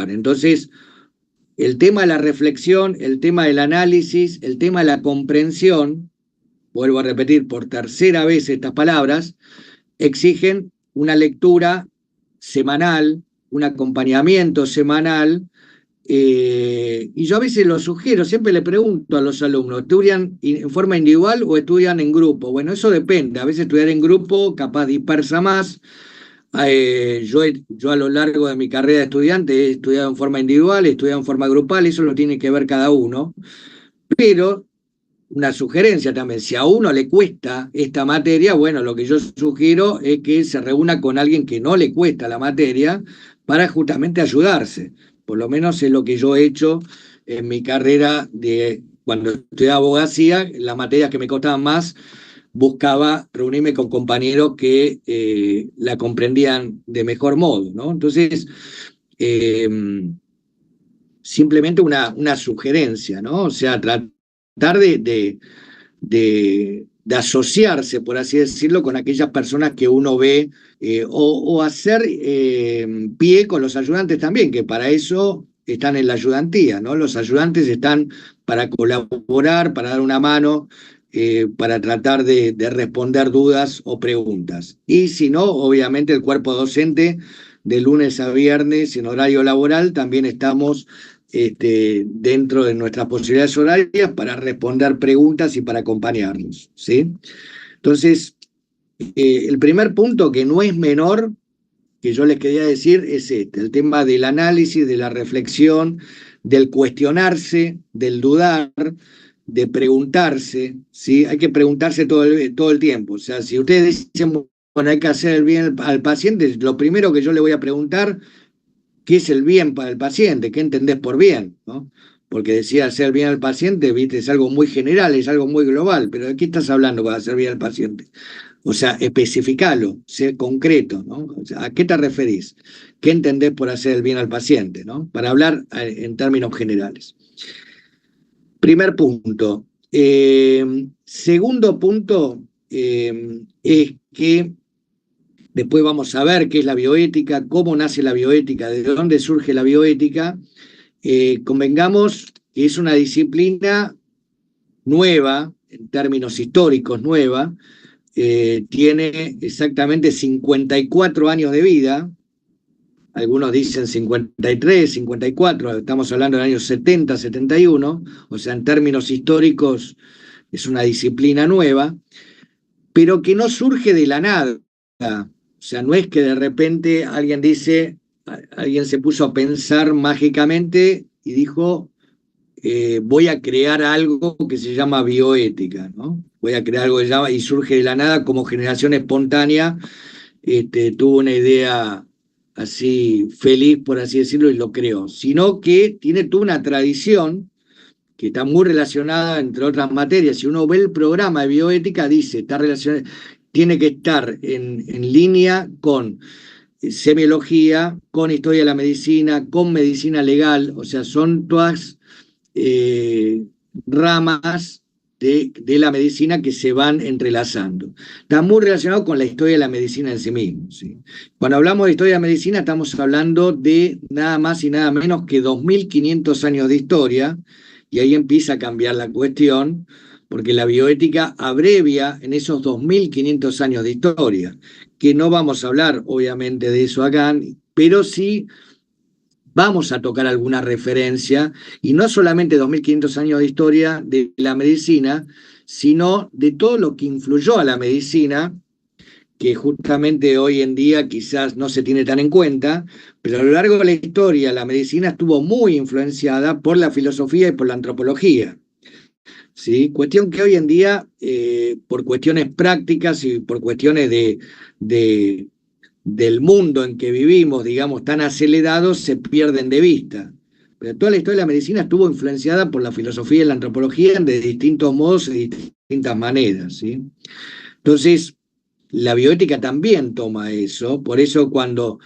ayudar. Entonces, el tema de la reflexión, el tema del análisis, el tema de la comprensión, vuelvo a repetir por tercera vez estas palabras, exigen una lectura semanal, un acompañamiento semanal, y yo a veces lo sugiero, siempre le pregunto a los alumnos, ¿estudian en forma individual o estudian en grupo? Bueno, eso depende, a veces estudiar en grupo capaz dispersa más. Yo a lo largo de mi carrera de estudiante he estudiado en forma individual, he estudiado en forma grupal, eso lo tiene que ver cada uno, pero una sugerencia también, si a uno le cuesta esta materia, bueno, lo que yo sugiero es que se reúna con alguien que no le cuesta la materia para justamente ayudarse. Por lo menos es lo que yo he hecho en mi carrera de cuando estudiaba abogacía, las materias que me costaban más, buscaba reunirme con compañeros que la comprendían de mejor modo, ¿no? Entonces, eh, simplemente una sugerencia, ¿no? O sea, tratar de asociarse, por así decirlo, con aquellas personas que uno ve, o hacer pie con los ayudantes también, que para eso están en la ayudantía, ¿no? Los ayudantes están para colaborar, para dar una mano, para tratar de responder dudas o preguntas. Y si no, obviamente el cuerpo docente de lunes a viernes en horario laboral también estamos dentro de nuestras posibilidades horarias para responder preguntas y para acompañarnos, ¿sí? Entonces, el primer punto, que no es menor, que yo les quería decir, es el tema del análisis, de la reflexión, del cuestionarse, del dudar, de preguntarse, ¿sí? Hay que preguntarse todo el tiempo. O sea, si ustedes dicen, bueno, hay que hacer el bien al paciente, lo primero que yo le voy a preguntar, ¿qué es el bien para el paciente? ¿Qué entendés por bien? ¿No? Porque decía hacer bien al paciente, viste, es algo muy general, es algo muy global, pero ¿de qué estás hablando para hacer bien al paciente? O sea, especificalo, sé concreto, ¿no? O sea, ¿a qué te referís? ¿Qué entendés por hacer el bien al paciente? ¿No? Para hablar en términos generales. Primer punto. Segundo punto es que después vamos a ver qué es la bioética, cómo nace la bioética, de dónde surge la bioética. Convengamos que es una disciplina nueva, en términos históricos nueva, tiene exactamente 54 años de vida, algunos dicen 53, 54, estamos hablando del año 70, 71, o sea, en términos históricos es una disciplina nueva, pero que no surge de la nada. O sea, no es que de repente alguien se puso a pensar mágicamente y dijo, voy a crear algo que se llama bioética, ¿no? Voy a crear algo que se llama, y surge de la nada como generación espontánea, tuvo una idea así feliz, por así decirlo, y lo creó, sino que tiene toda una tradición que está muy relacionada, entre otras materias. Si uno ve el programa de bioética, dice, está relacionado, tiene que estar en línea con semiología, con historia de la medicina, con medicina legal, o sea, son todas ramas de la medicina que se van entrelazando. Está muy relacionado con la historia de la medicina en sí mismo, ¿sí? Cuando hablamos de historia de la medicina estamos hablando de nada más y nada menos que 2.500 años de historia, y ahí empieza a cambiar la cuestión, porque la bioética abrevia en esos 2.500 años de historia, que no vamos a hablar obviamente de eso acá, pero sí vamos a tocar alguna referencia, y no solamente 2.500 años de historia de la medicina, sino de todo lo que influyó a la medicina, que justamente hoy en día quizás no se tiene tan en cuenta, pero a lo largo de la historia la medicina estuvo muy influenciada por la filosofía y por la antropología, ¿sí? Cuestión que hoy en día, por cuestiones prácticas y por cuestiones de del mundo en que vivimos, digamos, tan acelerados, se pierden de vista. Pero toda la historia de la medicina estuvo influenciada por la filosofía y la antropología de distintos modos y distintas maneras, ¿sí? Entonces, la bioética también toma eso, por eso cuando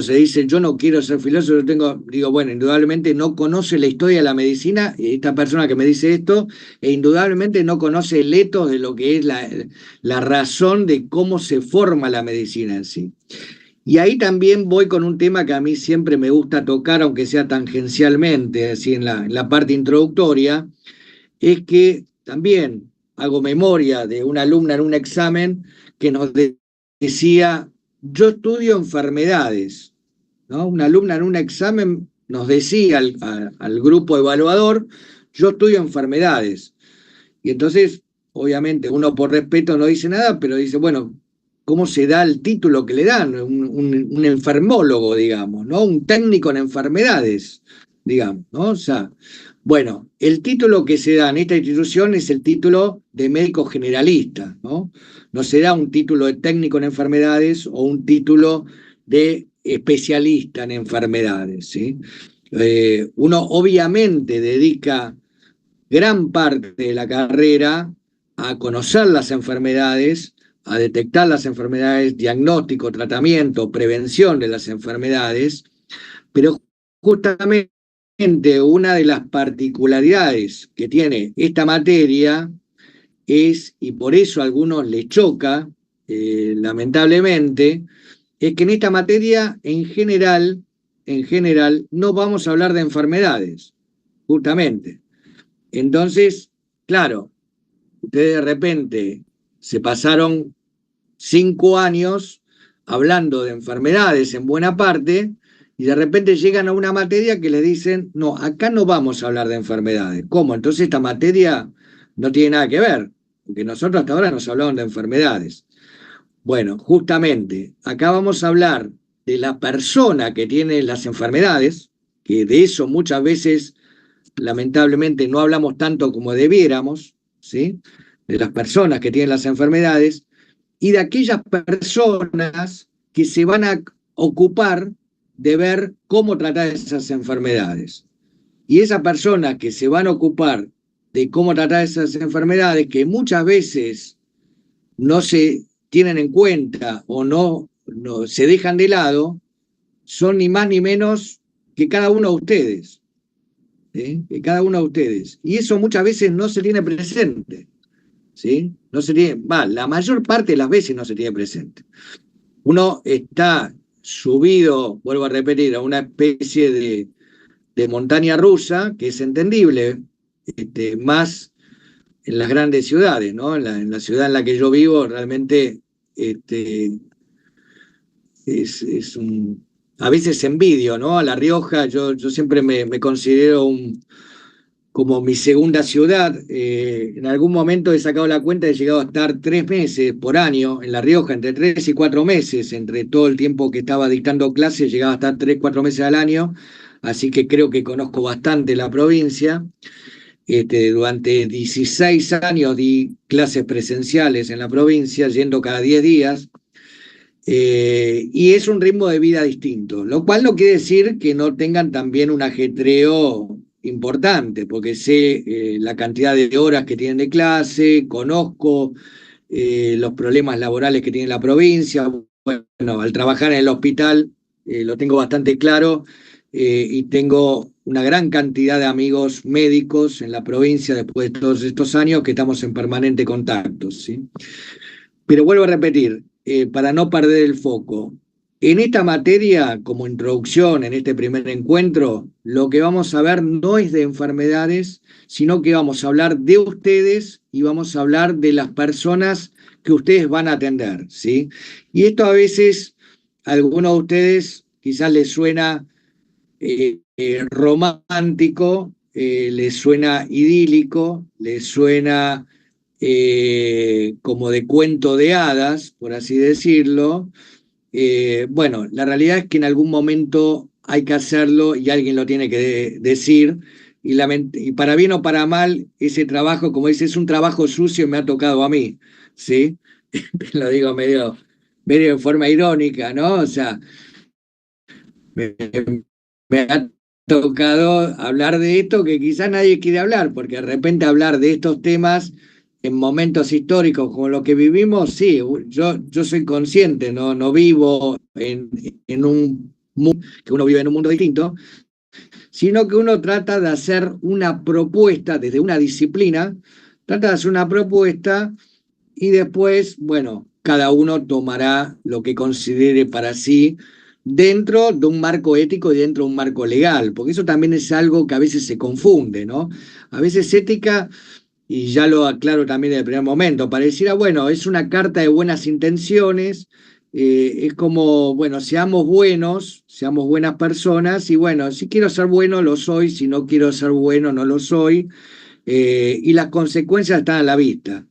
se dice yo no quiero ser filósofo, digo, bueno, indudablemente no conoce la historia de la medicina, esta persona que me dice esto, e indudablemente no conoce el etos de lo que es la razón de cómo se forma la medicina en sí. Y ahí también voy con un tema que a mí siempre me gusta tocar, aunque sea tangencialmente, así en la parte introductoria, es que también hago memoria de una alumna en un examen que nos decía, yo estudio enfermedades, ¿no? Una alumna en un examen nos decía al grupo evaluador, yo estudio enfermedades. Y entonces, obviamente, uno por respeto no dice nada, pero dice, bueno, ¿cómo se da el título que le dan? Un enfermólogo, digamos, ¿no? Un técnico en enfermedades, digamos, ¿no? O sea, bueno, el título que se da en esta institución es el título de médico generalista, ¿no? No se da un título de técnico en enfermedades o un título de especialista en enfermedades, ¿sí? Uno obviamente dedica gran parte de la carrera a conocer las enfermedades, a detectar las enfermedades, diagnóstico, tratamiento, prevención de las enfermedades, pero justamente una de las particularidades que tiene esta materia es, y por eso a algunos les choca, lamentablemente, es que en esta materia en general, no vamos a hablar de enfermedades, justamente. Entonces, claro, ustedes de repente se pasaron 5 años hablando de enfermedades en buena parte y de repente llegan a una materia que les dicen, no, acá no vamos a hablar de enfermedades. ¿Cómo? Entonces esta materia no tiene nada que ver, porque nosotros hasta ahora nos hablaban de enfermedades. Bueno, justamente, acá vamos a hablar de la persona que tiene las enfermedades, que de eso muchas veces lamentablemente no hablamos tanto como debiéramos, ¿sí? De las personas que tienen las enfermedades y de aquellas personas que se van a ocupar de ver cómo tratar esas enfermedades. Y esas personas que se van a ocupar de cómo tratar esas enfermedades, que muchas veces no se tienen en cuenta o no se dejan de lado, son ni más ni menos que cada uno de ustedes. Que cada uno de ustedes. Y eso muchas veces no se tiene presente. ¿Sí? No se tiene, la mayor parte de las veces no se tiene presente. Uno está subido, vuelvo a repetir, a una especie de montaña rusa, que es entendible, más en las grandes ciudades, ¿no? En la ciudad en la que yo vivo, realmente este, es un, a veces envidio, ¿no? A La Rioja, yo siempre me considero como mi segunda ciudad. En algún momento he sacado la cuenta, he llegado a estar 3 meses por año en La Rioja, entre 3 y 4 meses, entre todo el tiempo que estaba dictando clases, llegaba a estar 3, 4 meses al año, así que creo que conozco bastante la provincia. Durante 16 años di clases presenciales en la provincia, yendo cada 10 días, y es un ritmo de vida distinto, lo cual no quiere decir que no tengan también un ajetreo importante, porque sé la cantidad de horas que tienen de clase, conozco los problemas laborales que tiene la provincia. Bueno, al trabajar en el hospital lo tengo bastante claro, y tengo una gran cantidad de amigos médicos en la provincia después de todos estos años que estamos en permanente contacto, ¿sí? Pero vuelvo a repetir, para no perder el foco, en esta materia, como introducción, en este primer encuentro, lo que vamos a ver no es de enfermedades, sino que vamos a hablar de ustedes y vamos a hablar de las personas que ustedes van a atender, ¿sí? Y esto a veces a algunos de ustedes quizás les suena romántico, les suena idílico, les suena como de cuento de hadas, por así decirlo. Bueno, la realidad es que en algún momento hay que hacerlo y alguien lo tiene que decir. Y para bien o para mal, ese trabajo, como dice, es un trabajo sucio y me ha tocado a mí, ¿sí? Lo digo medio de forma irónica, ¿no? O sea, me, me ha tocado hablar de esto que quizás nadie quiere hablar, porque de repente hablar de estos temas en momentos históricos como lo que vivimos, sí, yo soy consciente, no vivo en un mundo, que uno vive en un mundo distinto, sino que uno trata de hacer una propuesta desde una disciplina, trata de hacer una propuesta y después, bueno, cada uno tomará lo que considere para sí dentro de un marco ético y dentro de un marco legal, porque eso también es algo que a veces se confunde, ¿no? A veces ética, y ya lo aclaro también en el primer momento, pareciera, bueno, es una carta de buenas intenciones, es como, bueno, seamos buenos, seamos buenas personas, y bueno, si quiero ser bueno, lo soy, si no quiero ser bueno, no lo soy, y las consecuencias están a la vista.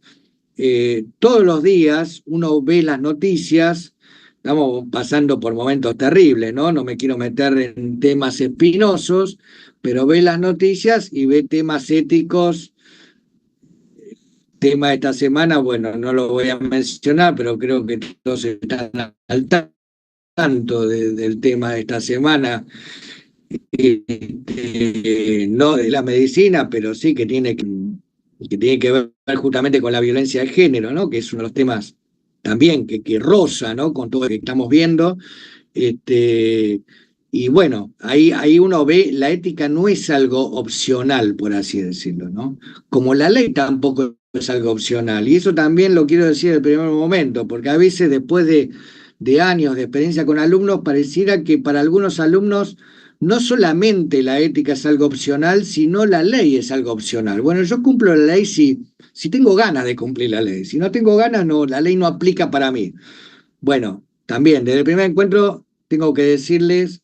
Todos los días uno ve las noticias, estamos pasando por momentos terribles, ¿no? No me quiero meter en temas espinosos, pero ve las noticias y ve temas éticos. Tema de esta semana, bueno, no lo voy a mencionar, pero creo que todos están al tanto del tema de esta semana, no de la medicina, pero sí que tiene que ver justamente con la violencia de género, ¿no? Que es uno de los temas también que roza, ¿no? Con todo lo que estamos viendo. Este, y bueno, ahí uno ve, la ética no es algo opcional, por así decirlo, ¿no? Como la ley tampoco es algo opcional. Y eso también lo quiero decir en el primer momento, porque a veces después de años de experiencia con alumnos, pareciera que para algunos alumnos no solamente la ética es algo opcional, sino la ley es algo opcional. Bueno, yo cumplo la ley si tengo ganas de cumplir la ley. Si no tengo ganas, no, la ley no aplica para mí. Bueno, también desde el primer encuentro tengo que decirles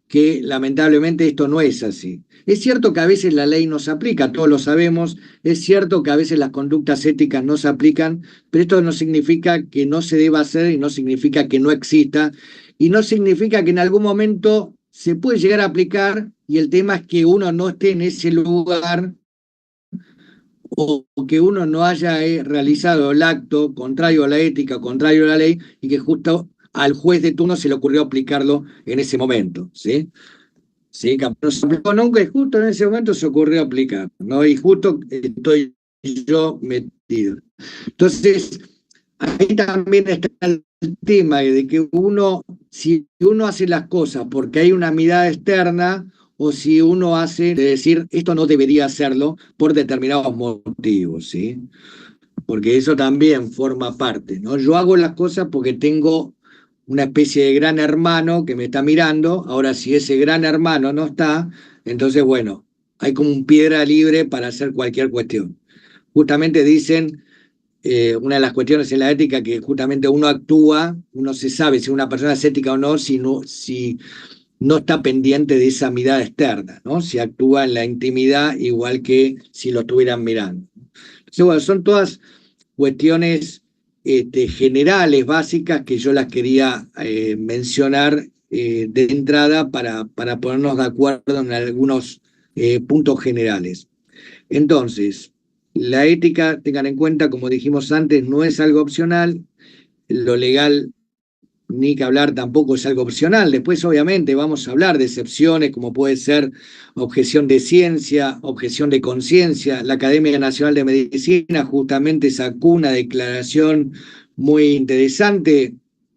que lamentablemente esto no es así. Es cierto que a veces la ley no se aplica, todos lo sabemos, es cierto que a veces las conductas éticas no se aplican, pero esto no significa que no se deba hacer y no significa que no exista y no significa que en algún momento se puede llegar a aplicar y el tema es que uno no esté en ese lugar o que uno no haya realizado el acto contrario a la ética, contrario a la ley, y que justo al juez de turno se le ocurrió aplicarlo en ese momento, ¿sí? Sí, que no se aplicó nunca y justo en ese momento se ocurrió aplicar, ¿no? Y justo estoy yo metido. Entonces, ahí también está el tema de que uno, si uno hace las cosas porque hay una mirada externa, o si uno hace de decir esto no debería hacerlo por determinados motivos, ¿sí? Porque eso también forma parte, ¿no? Yo hago las cosas porque tengo una especie de gran hermano que me está mirando. Ahora, si ese gran hermano no está, entonces, bueno, hay como un piedra libre para hacer cualquier cuestión. Justamente dicen, una de las cuestiones en la ética, que justamente uno actúa, uno se sabe si una persona es ética o no, si no está pendiente de esa mirada externa, ¿no? Si actúa en la intimidad igual que si lo estuvieran mirando. Entonces, bueno, son todas cuestiones generales, básicas, que yo las quería mencionar de entrada para ponernos de acuerdo en algunos puntos generales. Entonces, la ética, tengan en cuenta, como dijimos antes, no es algo opcional, lo legal ni que hablar tampoco es algo opcional. Después, obviamente, vamos a hablar de excepciones, como puede ser objeción de ciencia, objeción de conciencia. La Academia Nacional de Medicina justamente sacó una declaración muy interesante,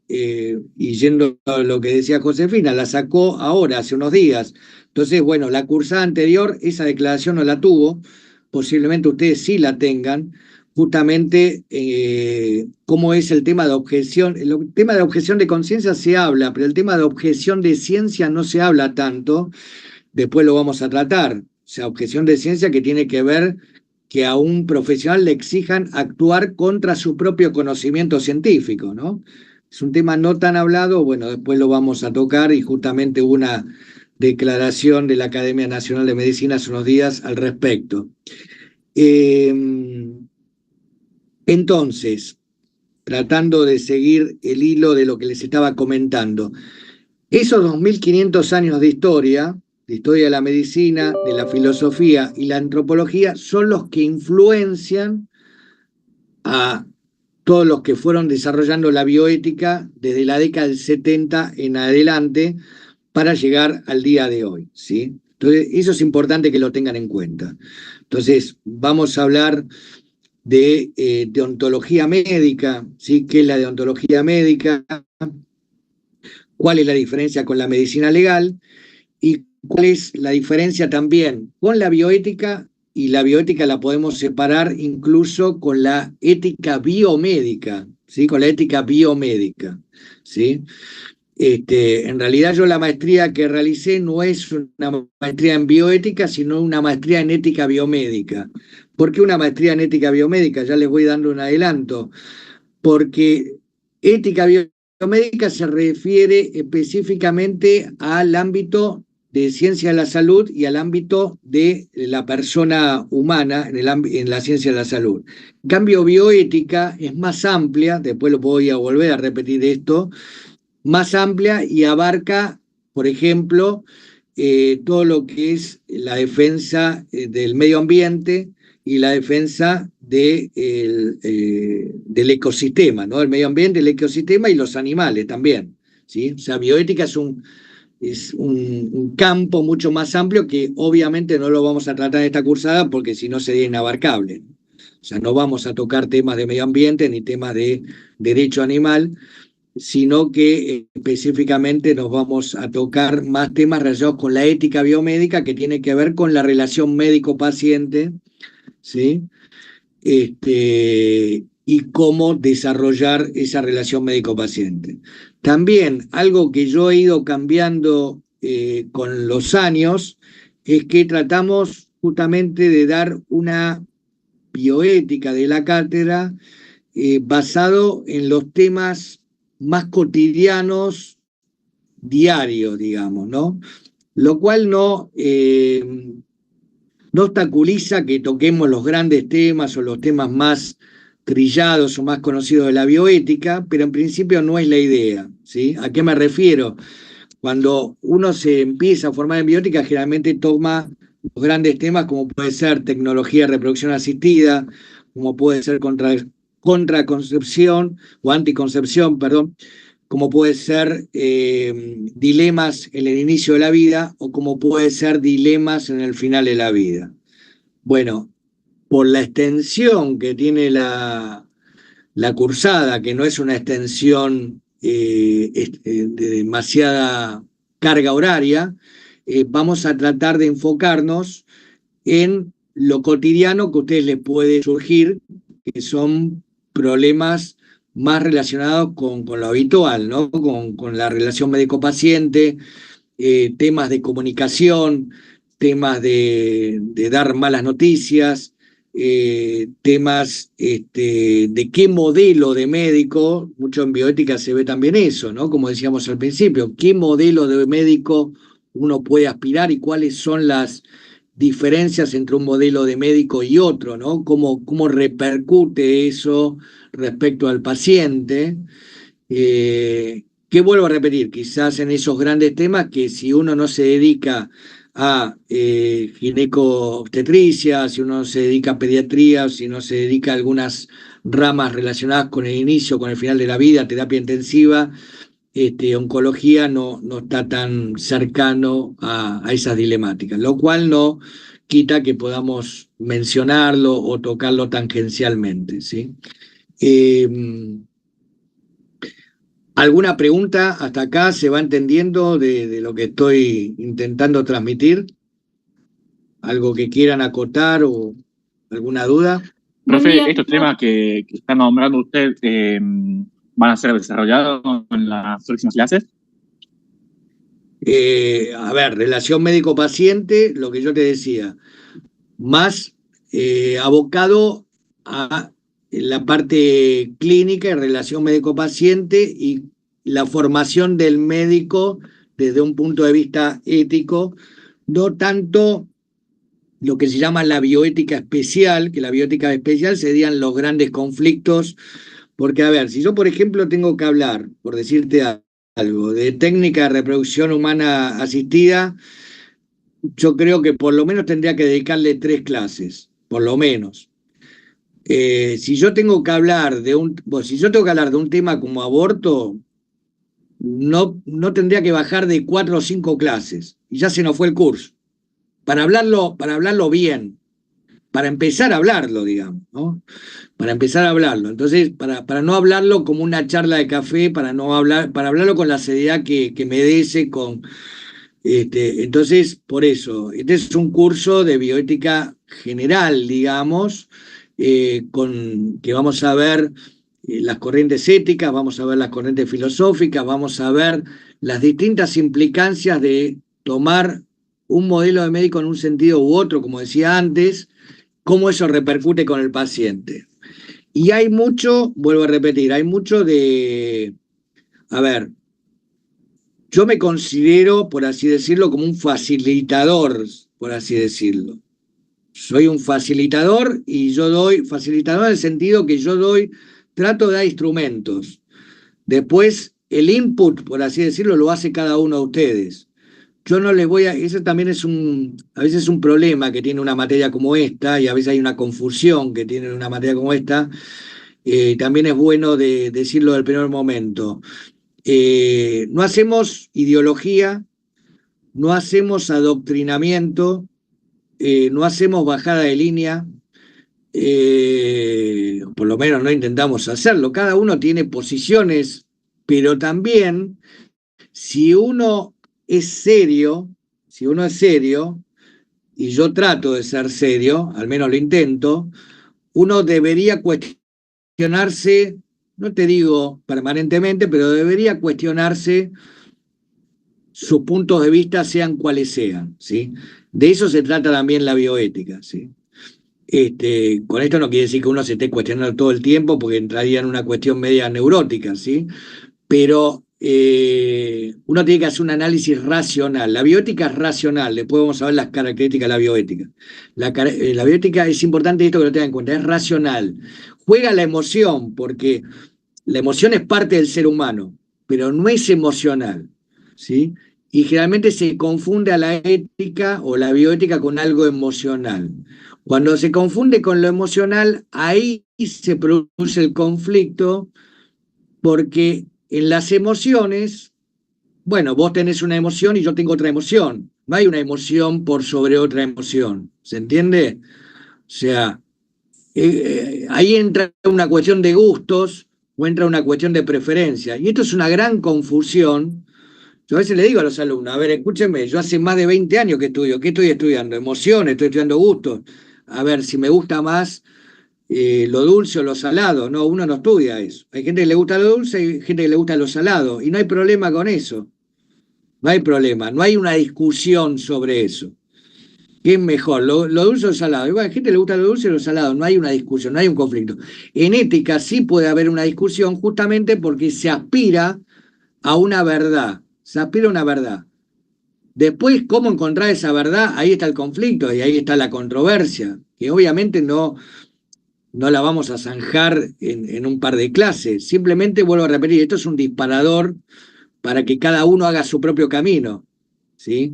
y yendo a lo que decía Josefina, la sacó ahora, hace unos días. Entonces, bueno, la cursada anterior, esa declaración no la tuvo, posiblemente ustedes sí la tengan, justamente cómo es el tema de objeción. El tema de objeción de conciencia se habla, pero el tema de objeción de ciencia no se habla tanto. Después lo vamos a tratar. O sea, objeción de ciencia que tiene que ver que a un profesional le exijan actuar contra su propio conocimiento científico, ¿no? Es un tema no tan hablado, bueno, después lo vamos a tocar y justamente una declaración de la Academia Nacional de Medicina hace unos días al respecto. Entonces, tratando de seguir el hilo de lo que les estaba comentando, esos 2500 años de historia de la medicina, de la filosofía y la antropología, son los que influencian a todos los que fueron desarrollando la bioética desde la década del 70 en adelante para llegar al día de hoy, ¿sí? Entonces, eso es importante que lo tengan en cuenta. Entonces, vamos a hablar de deontología médica, ¿sí? ¿Qué es la deontología médica? ¿Cuál es la diferencia con la medicina legal? ¿Y cuál es la diferencia también con la bioética? Y la bioética la podemos separar incluso con la ética biomédica, ¿sí? Con la ética biomédica, ¿sí? En realidad yo la maestría que realicé no es una maestría en bioética, sino una maestría en ética biomédica. ¿Por qué una maestría en ética biomédica? Ya les voy dando un adelanto. Porque ética biomédica se refiere específicamente al ámbito de ciencia de la salud y al ámbito de la persona humana en la ciencia de la salud. En cambio, bioética es más amplia, después lo voy a volver a repetir esto, más amplia y abarca, por ejemplo, todo lo que es la defensa del medio ambiente y la defensa del ecosistema, ¿no? El medio ambiente, el ecosistema y los animales también, ¿sí? O sea, bioética es un campo mucho más amplio que obviamente no lo vamos a tratar en esta cursada porque si no sería inabarcable. O sea, no vamos a tocar temas de medio ambiente ni temas de derecho animal, sino que específicamente nos vamos a tocar más temas relacionados con la ética biomédica que tiene que ver con la relación médico-paciente, ¿sí? Y cómo desarrollar esa relación médico-paciente. También algo que yo he ido cambiando con los años es que tratamos justamente de dar una bioética de la cátedra basado en los temas más cotidianos, diarios, digamos, ¿no? Lo cual no obstaculiza que toquemos los grandes temas o los temas más trillados o más conocidos de la bioética, pero en principio no es la idea, ¿sí? ¿A qué me refiero? Cuando uno se empieza a formar en bioética, generalmente toma los grandes temas como puede ser tecnología de reproducción asistida, como puede ser contraconcepción o anticoncepción, perdón, como puede ser dilemas en el inicio de la vida o como puede ser dilemas en el final de la vida. Bueno, por la extensión que tiene la cursada, que no es una extensión de demasiada carga horaria, vamos a tratar de enfocarnos en lo cotidiano que a ustedes les puede surgir, que son problemas más relacionados con lo habitual, ¿no? Con la relación médico-paciente, temas de comunicación, temas de dar malas noticias, temas de qué modelo de médico, mucho en bioética se ve también eso, ¿no? Como decíamos al principio, qué modelo de médico uno puede aspirar y cuáles son las diferencias entre un modelo de médico y otro, ¿no? Cómo repercute eso respecto al paciente. Que vuelvo a repetir, quizás en esos grandes temas que si uno no se dedica a gineco-obstetricia, si uno no se dedica a pediatría, si no se dedica a algunas ramas relacionadas con el inicio, con el final de la vida, terapia intensiva, oncología no está tan cercano a esas dilemáticas, lo cual no quita que podamos mencionarlo o tocarlo tangencialmente, ¿sí? ¿Alguna pregunta hasta acá? ¿Se va entendiendo de lo que estoy intentando transmitir? ¿Algo que quieran acotar o alguna duda? Profe, estos temas que está nombrando usted van a ser desarrollados en las próximas clases. A ver, relación médico-paciente, lo que yo te decía, más abocado a la parte clínica en relación médico-paciente y la formación del médico desde un punto de vista ético, no tanto lo que se llama la bioética especial, que la bioética especial serían los grandes conflictos, porque a ver, si yo por ejemplo tengo que hablar, por decirte algo, de técnica de reproducción humana asistida, yo creo que por lo menos tendría que dedicarle 3 clases, por lo menos. Si yo tengo que hablar si yo tengo que hablar de un tema como aborto, no tendría que bajar de 4 o 5 clases, y ya se nos fue el curso, para hablarlo bien, para empezar a hablarlo, digamos, ¿no? Para empezar a hablarlo. Entonces, para no hablarlo como una charla de café, para hablarlo con la seriedad que merece, entonces, por eso, este es un curso de bioética general, digamos, que vamos a ver las corrientes éticas, vamos a ver las corrientes filosóficas, vamos a ver las distintas implicancias de tomar un modelo de médico en un sentido u otro, como decía antes, cómo eso repercute con el paciente. Y hay mucho, vuelvo a repetir, hay mucho de, a ver, yo me considero, por así decirlo, como un facilitador, por así decirlo. Soy un facilitador y yo doy, facilitador en el sentido que yo doy, trato de dar instrumentos. Después, el input, por así decirlo, lo hace cada uno de ustedes. Yo no les voy a, eso también es a veces es un problema que tiene una materia como esta, y a veces hay una confusión que tiene una materia como esta. También es bueno de decirlo del primer momento. No hacemos ideología, no hacemos adoctrinamiento, no hacemos bajada de línea, por lo menos no intentamos hacerlo. Cada uno tiene posiciones, pero también si uno es serio, si uno es serio, y yo trato de ser serio, al menos lo intento, uno debería cuestionarse, no te digo permanentemente, pero debería cuestionarse sus puntos de vista, sean cuales sean, ¿sí? De eso se trata también la bioética, ¿sí? Con esto no quiere decir que uno se esté cuestionando todo el tiempo, porque entraría en una cuestión media neurótica, ¿sí? Pero uno tiene que hacer un análisis racional. La bioética es racional, después vamos a ver las características de la bioética. La bioética es importante esto que lo tengan en cuenta, es racional. Juega la emoción, porque la emoción es parte del ser humano, pero no es emocional, ¿sí? Y generalmente se confunde a la ética o la bioética con algo emocional. Cuando se confunde con lo emocional, ahí se produce el conflicto, porque en las emociones, bueno, vos tenés una emoción y yo tengo otra emoción. No hay una emoción por sobre otra emoción. ¿Se entiende? O sea, ahí entra una cuestión de gustos o entra una cuestión de preferencia. Y esto es una gran confusión. Yo a veces le digo a los alumnos, a ver, escúchenme, yo hace más de 20 años que estudio. ¿Qué estoy estudiando? Emociones, estoy estudiando gustos. A ver, si me gusta más lo dulce o lo salado. No, uno no estudia eso. Hay gente que le gusta lo dulce y gente que le gusta lo salado. Y no hay problema con eso. No hay problema. No hay una discusión sobre eso. ¿Qué es mejor, lo dulce o lo salado? Igual, a la gente le gusta lo dulce o lo salado. No hay una discusión, no hay un conflicto. En ética sí puede haber una discusión, justamente porque se aspira a una verdad. Se aspira a una verdad. Después, ¿cómo encontrar esa verdad? Ahí está el conflicto y ahí está la controversia, que obviamente no la vamos a zanjar en un par de clases. Simplemente vuelvo a repetir, esto es un disparador para que cada uno haga su propio camino, ¿sí?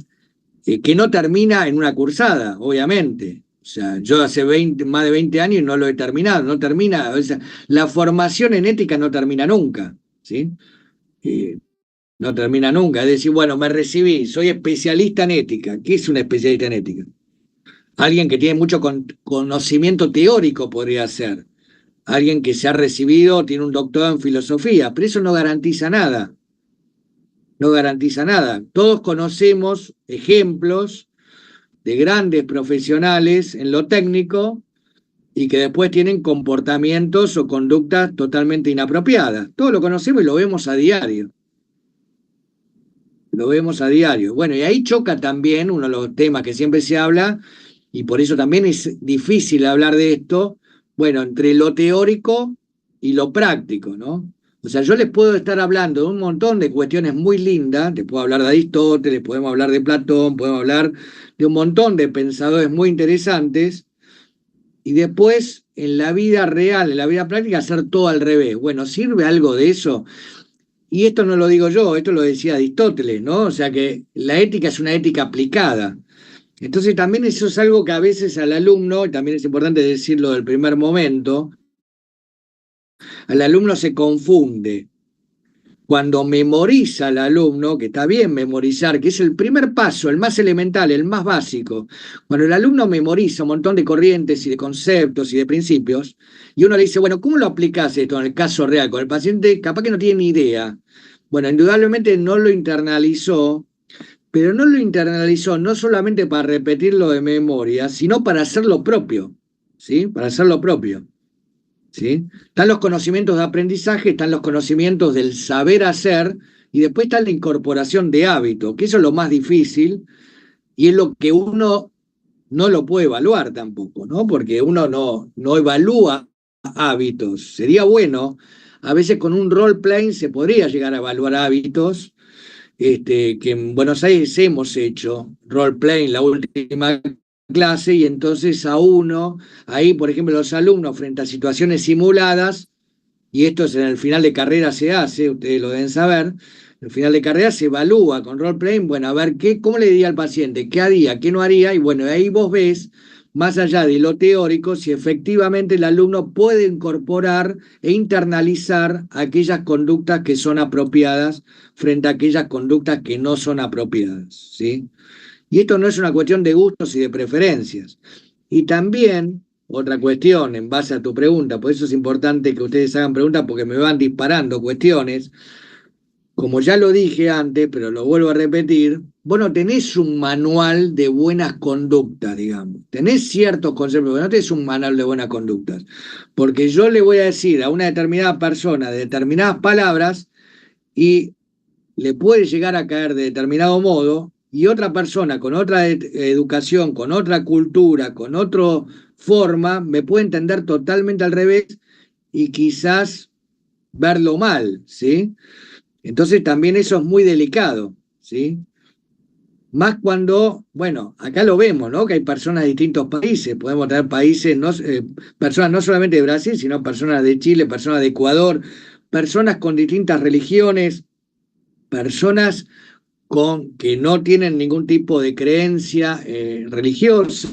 Que no termina en una cursada, obviamente. O sea, yo hace más de 20 años no lo he terminado, no termina, o sea, la formación en ética no termina nunca, ¿sí? Eh, no termina nunca. Es decir, bueno, me recibí, soy especialista en ética. ¿Qué es un especialista en ética? Alguien que tiene mucho conocimiento teórico podría ser. Alguien que se ha recibido, tiene un doctorado en filosofía, pero eso no garantiza nada. No garantiza nada. Todos conocemos ejemplos de grandes profesionales en lo técnico y que después tienen comportamientos o conductas totalmente inapropiadas. Todos lo conocemos y lo vemos a diario. Lo vemos a diario. Bueno, y ahí choca también uno de los temas que siempre se habla, y por eso también es difícil hablar de esto, bueno, entre lo teórico y lo práctico, ¿no? O sea, yo les puedo estar hablando de un montón de cuestiones muy lindas, te puedo hablar de Aristóteles, podemos hablar de Platón, podemos hablar de un montón de pensadores muy interesantes, y después en la vida real, en la vida práctica, hacer todo al revés. Bueno, ¿sirve algo de eso? Y esto no lo digo yo, esto lo decía Aristóteles, ¿no? O sea que la ética es una ética aplicada. Entonces también eso es algo que a veces al alumno, y también es importante decirlo del primer momento, al alumno se confunde. Cuando memoriza el alumno, que está bien memorizar, que es el primer paso, el más elemental, el más básico, cuando el alumno memoriza un montón de corrientes y de conceptos y de principios, y uno le dice, bueno, ¿cómo lo aplicás esto en el caso real? Con el paciente capaz que no tiene ni idea. Bueno, indudablemente no lo internalizó, pero no lo internalizó no solamente para repetirlo de memoria, sino para hacerlo propio, ¿sí? Para hacerlo propio. ¿sí? Están los conocimientos de aprendizaje, están los conocimientos del saber hacer, y después está la incorporación de hábitos, que eso es lo más difícil, y es lo que uno no lo puede evaluar tampoco, ¿no? Porque uno no evalúa hábitos. Sería bueno, a veces con un role-playing se podría llegar a evaluar hábitos, que en Buenos Aires hemos hecho role-playing la última clase, y entonces a uno, ahí por ejemplo los alumnos frente a situaciones simuladas, y esto es en el final de carrera se hace, ustedes lo deben saber, en el final de carrera se evalúa con role-playing, bueno, a ver cómo le diría al paciente, qué haría, qué no haría, y bueno, ahí vos ves, más allá de lo teórico, si efectivamente el alumno puede incorporar e internalizar aquellas conductas que son apropiadas frente a aquellas conductas que no son apropiadas, ¿sí? Y esto no es una cuestión de gustos y de preferencias. Y también, otra cuestión, en base a tu pregunta, por eso es importante que ustedes hagan preguntas porque me van disparando cuestiones. Como ya lo dije antes, pero lo vuelvo a repetir, vos no tenés un manual de buenas conductas, digamos. Tenés ciertos conceptos, pero no tenés un manual de buenas conductas. Porque yo le voy a decir a una determinada persona determinadas palabras y le puede llegar a caer de determinado modo, y otra persona con otra educación, con otra cultura, con otra forma, me puede entender totalmente al revés y quizás verlo mal, ¿sí? Entonces también eso es muy delicado, ¿sí? Más cuando, bueno, acá lo vemos, ¿no? Que hay personas de distintos países, podemos tener países, personas no solamente de Brasil, sino personas de Chile, personas de Ecuador, personas con distintas religiones, personas que no tienen ningún tipo de creencia religiosa,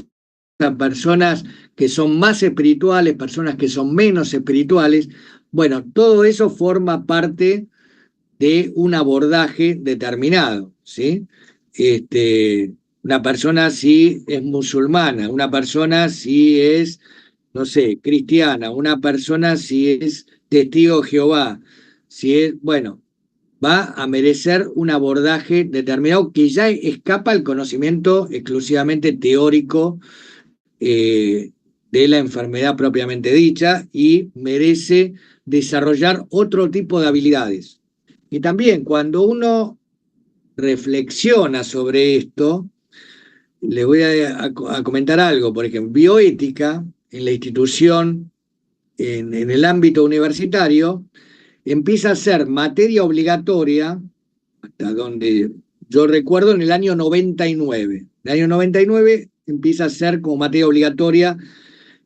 personas que son más espirituales, personas que son menos espirituales. Bueno, todo eso forma parte de un abordaje determinado, ¿sí? Una persona si es musulmana, una persona si es, no sé, cristiana, una persona si es testigo de Jehová, si es, bueno, va a merecer un abordaje determinado que ya escapa al conocimiento exclusivamente teórico eh, de la enfermedad propiamente dicha, y merece desarrollar otro tipo de habilidades. Y también cuando uno reflexiona sobre esto, le voy a comentar algo, por ejemplo, bioética en la institución, en el ámbito universitario, empieza a ser materia obligatoria, hasta donde yo recuerdo, en el año 99. El año 99 empieza a ser como materia obligatoria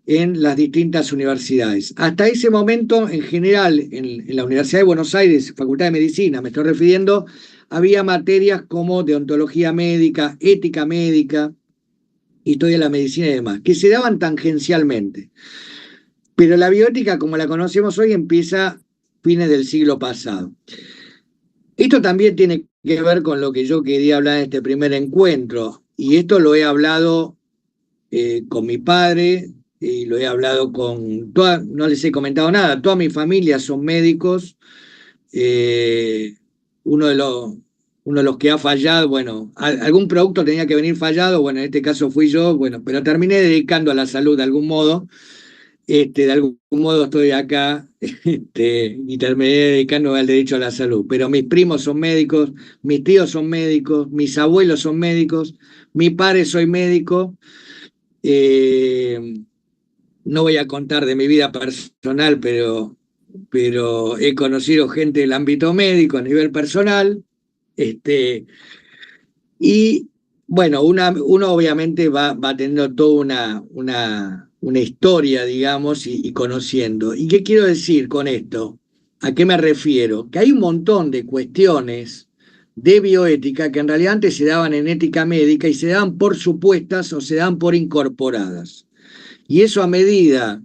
en las distintas universidades. Hasta ese momento, en general, en la Universidad de Buenos Aires, Facultad de Medicina, me estoy refiriendo, había materias como deontología médica, ética médica, historia de la medicina y demás, que se daban tangencialmente. Pero la bioética, como la conocemos hoy, empieza a fines del siglo pasado. Esto también tiene que ver con lo que yo quería hablar en este primer encuentro, y esto lo he hablado con mi padre, y lo he hablado con no les he comentado nada, toda mi familia son médicos. eh, uno, de los, uno de los que ha fallado, bueno, algún producto tenía que venir fallado, bueno, en este caso fui yo, bueno, pero terminé dedicando a la salud de algún modo. De algún modo estoy acá, y terminé dedicándome al derecho a la salud. Pero mis primos son médicos, mis tíos son médicos, mis abuelos son médicos, mi padre soy médico. Eh, no voy a contar de mi vida personal, pero he conocido gente del ámbito médico a nivel personal. Y bueno, uno obviamente va teniendo toda una historia, digamos, y conociendo. ¿Y qué quiero decir con esto? ¿A qué me refiero? Que hay un montón de cuestiones de bioética que en realidad antes se daban en ética médica y se daban por supuestas o se daban por incorporadas. Y eso a medida,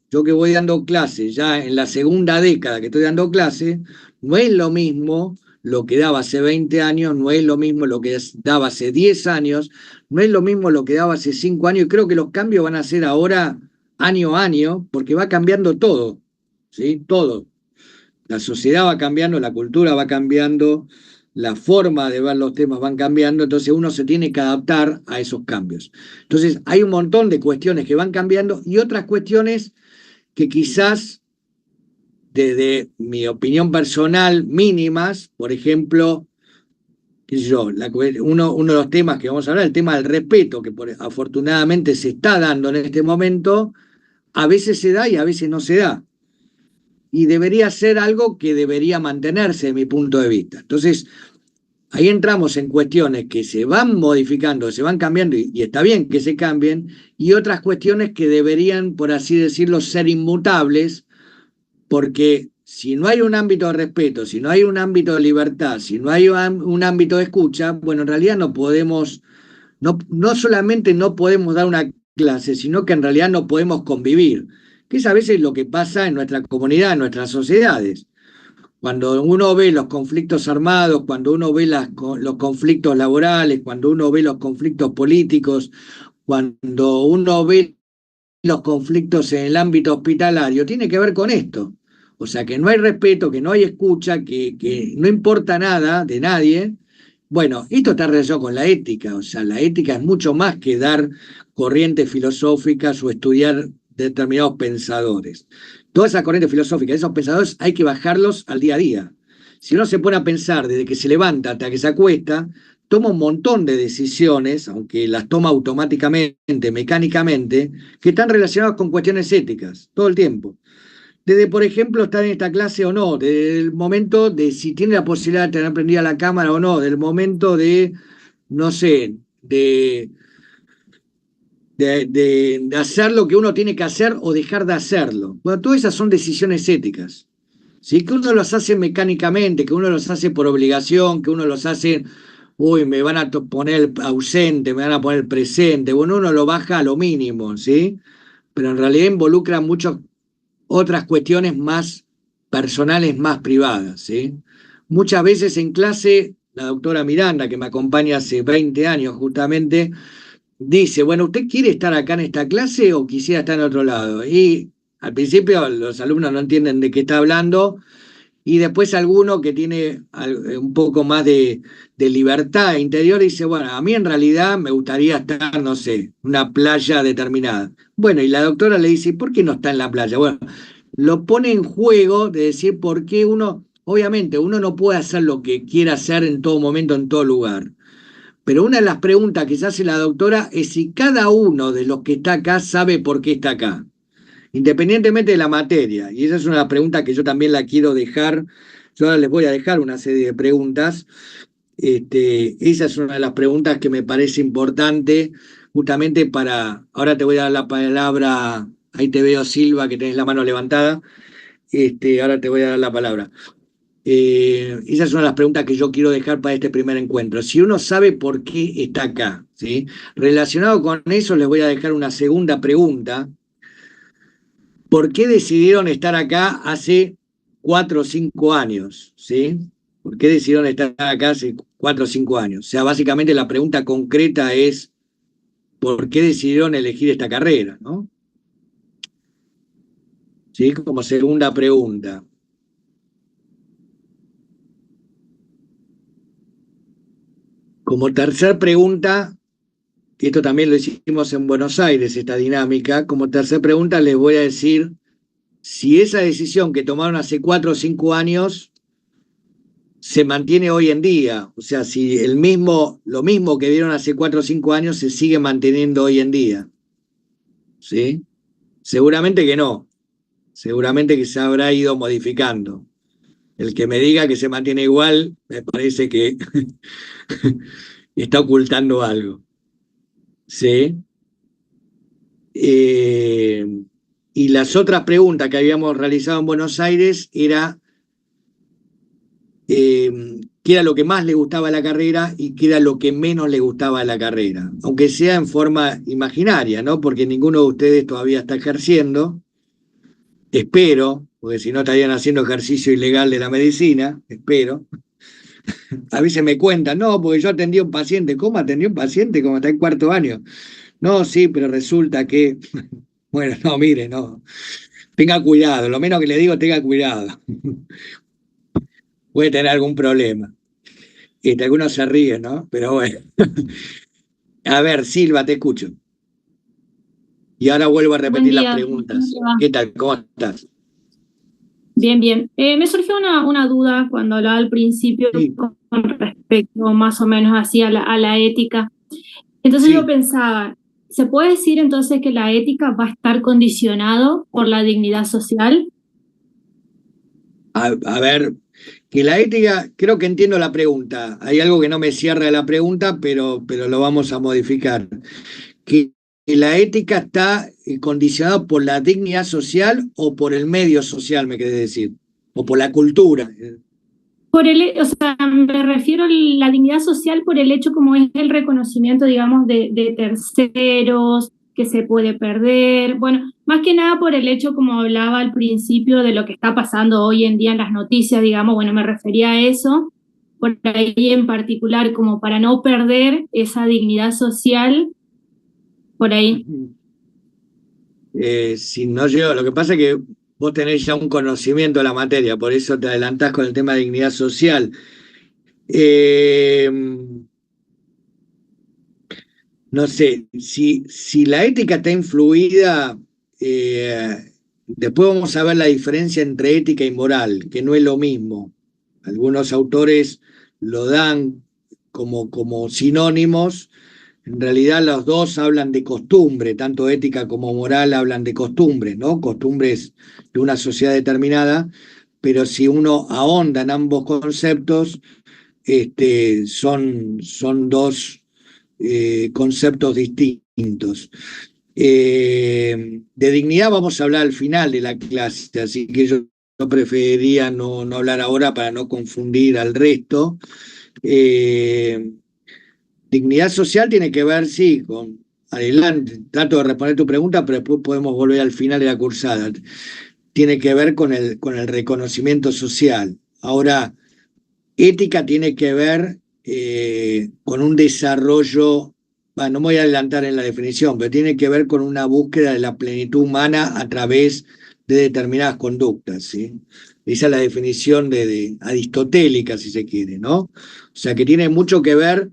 yo que voy dando clases, ya en la segunda década que estoy dando clases, no es lo mismo lo que daba hace 20 años, no es lo mismo lo que daba hace 10 años, no es lo mismo lo que daba hace 5 años, y creo que los cambios van a ser ahora año a año, porque va cambiando todo, ¿sí? Todo. La sociedad va cambiando, la cultura va cambiando, la forma de ver los temas van cambiando, entonces uno se tiene que adaptar a esos cambios. Entonces hay un montón de cuestiones que van cambiando y otras cuestiones que quizás, desde mi opinión personal, mínimas, por ejemplo, qué sé yo, uno de los temas que vamos a hablar, el tema del respeto, que afortunadamente se está dando en este momento, a veces se da y a veces no se da. Y debería ser algo que debería mantenerse, de mi punto de vista. Entonces, ahí entramos en cuestiones que se van modificando, se van cambiando, y está bien que se cambien, y otras cuestiones que deberían, por así decirlo, ser inmutables, porque si no hay un ámbito de respeto, si no hay un ámbito de libertad, si no hay un ámbito de escucha, bueno, en realidad no podemos, no solamente no podemos dar una clase, sino que en realidad no podemos convivir, que es a veces lo que pasa en nuestra comunidad, en nuestras sociedades. Cuando uno ve los conflictos armados, cuando uno ve los conflictos laborales, cuando uno ve los conflictos políticos, cuando uno ve los conflictos en el ámbito hospitalario, tiene que ver con esto. O sea, que no hay respeto, que no hay escucha, que no importa nada de nadie. Bueno, esto está relacionado con la ética. O sea, la ética es mucho más que dar corrientes filosóficas o estudiar determinados pensadores. Todas esas corrientes filosóficas, esos pensadores, hay que bajarlos al día a día. Si uno se pone a pensar desde que se levanta hasta que se acuesta, toma un montón de decisiones, aunque las toma automáticamente, mecánicamente, que están relacionadas con cuestiones éticas, todo el tiempo. Desde, por ejemplo, estar en esta clase o no, desde el momento de si tiene la posibilidad de tener prendida la cámara o no, del momento de, no sé, de hacer lo que uno tiene que hacer o dejar de hacerlo. Bueno, todas esas son decisiones éticas. ¿Sí? Que uno los hace mecánicamente, que uno los hace por obligación, que uno los hace, uy, me van a poner el ausente, me van a poner el presente. Bueno, uno lo baja a lo mínimo, ¿sí? Pero en realidad involucra muchas otras cuestiones más personales, más privadas, ¿sí? Muchas veces en clase, la doctora Miranda, que me acompaña hace 20 años justamente, dice, bueno, ¿usted quiere estar acá en esta clase o quisiera estar en otro lado? Y al principio los alumnos no entienden de qué está hablando, y después alguno que tiene un poco más de libertad interior dice, bueno, a mí en realidad me gustaría estar, no sé, en una playa determinada. Bueno, y la doctora le dice, ¿por qué no está en la playa? Bueno, lo pone en juego de decir por qué uno, obviamente, uno no puede hacer lo que quiera hacer en todo momento, en todo lugar. Pero una de las preguntas que se hace la doctora es si cada uno de los que está acá sabe por qué está acá, independientemente de la materia. Y esa es una pregunta que yo también la quiero dejar. Yo ahora les voy a dejar una serie de preguntas. Esa es una de las preguntas que me parece importante, justamente para. Ahora te voy a dar la palabra. Ahí te veo, Silva, que tenés la mano levantada. Ahora te voy a dar la palabra. Esa es una de las preguntas que yo quiero dejar para este primer encuentro. Si uno sabe por qué está acá, ¿sí? Relacionado con eso, les voy a dejar una segunda pregunta. ¿Por qué decidieron estar acá hace 4 o 5 años? ¿Sí? ¿Por qué decidieron estar acá hace 4 o 5 años? O sea, básicamente la pregunta concreta es, ¿por qué decidieron elegir esta carrera? ¿No? ¿Sí? Como segunda pregunta. Como tercer pregunta, y esto también lo hicimos en Buenos Aires, esta dinámica, como tercer pregunta les voy a decir si esa decisión que tomaron hace 4 o 5 años se mantiene hoy en día. O sea, si lo mismo que vieron hace 4 o 5 años se sigue manteniendo hoy en día. ¿Sí? Seguramente que no. Seguramente que se habrá ido modificando. El que me diga que se mantiene igual, me parece que está ocultando algo. ¿Sí? Eh, y las otras preguntas que habíamos realizado en Buenos Aires era qué era lo que más le gustaba de la carrera y qué era lo que menos le gustaba de la carrera, aunque sea en forma imaginaria, ¿no? Porque ninguno de ustedes todavía está ejerciendo, espero, porque si no estarían haciendo ejercicio ilegal de la medicina, espero. A veces me cuentan, no, porque yo atendí a un paciente. ¿Cómo atendí a un paciente? Como está en 4.º año. No, sí, pero resulta que, bueno, no, mire, no, tenga cuidado, lo menos que le digo, tenga cuidado. Puede tener algún problema. Algunos se ríen, ¿no? Pero bueno. A ver, Silva, te escucho. Y ahora vuelvo a Buen repetir las día. ¿Cómo preguntas. te va? ¿Qué tal? ¿Cómo estás? Bien, bien. Me surgió una duda cuando hablaba al principio Sí, con respecto más o menos así a la ética. Entonces yo sí. pensaba, ¿se puede decir entonces que la ética va a estar condicionado por la dignidad social? A ver, que la ética, creo que entiendo la pregunta. Hay algo que no me cierra de la pregunta, pero lo vamos a modificar. Que la ética está condicionada por la dignidad social o por el medio social, me querés decir, o por la cultura. O sea, me refiero a la dignidad social por el hecho como es el reconocimiento, digamos, de terceros, que se puede perder. Bueno, más que nada por el hecho, como hablaba al principio, de lo que está pasando hoy en día en las noticias, digamos, bueno, me refería a eso, por ahí en particular, como para no perder esa dignidad social, por ahí. Si no llego, lo que pasa es que vos tenés ya un conocimiento de la materia, por eso te adelantás con el tema de dignidad social. Eh, no sé, si la ética está influida, después vamos a ver la diferencia entre ética y moral, que no es lo mismo. Algunos autores lo dan como sinónimos. En realidad los dos hablan de costumbre, tanto ética como moral hablan de costumbres, ¿no? Costumbres de una sociedad determinada, pero si uno ahonda en ambos conceptos, son dos conceptos distintos. De dignidad vamos a hablar al final de la clase, así que yo preferiría no hablar ahora para no confundir al resto. Eh, Dignidad social tiene que ver, sí, con adelante, trato de responder tu pregunta, pero después podemos volver al final de la cursada. Tiene que ver con el reconocimiento social. Ahora, ética tiene que ver con un desarrollo, bueno, no me voy a adelantar en la definición, pero tiene que ver con una búsqueda de la plenitud humana a través de determinadas conductas, ¿sí? Esa es la definición de aristotélica, si se quiere, ¿no? O sea, que tiene mucho que ver.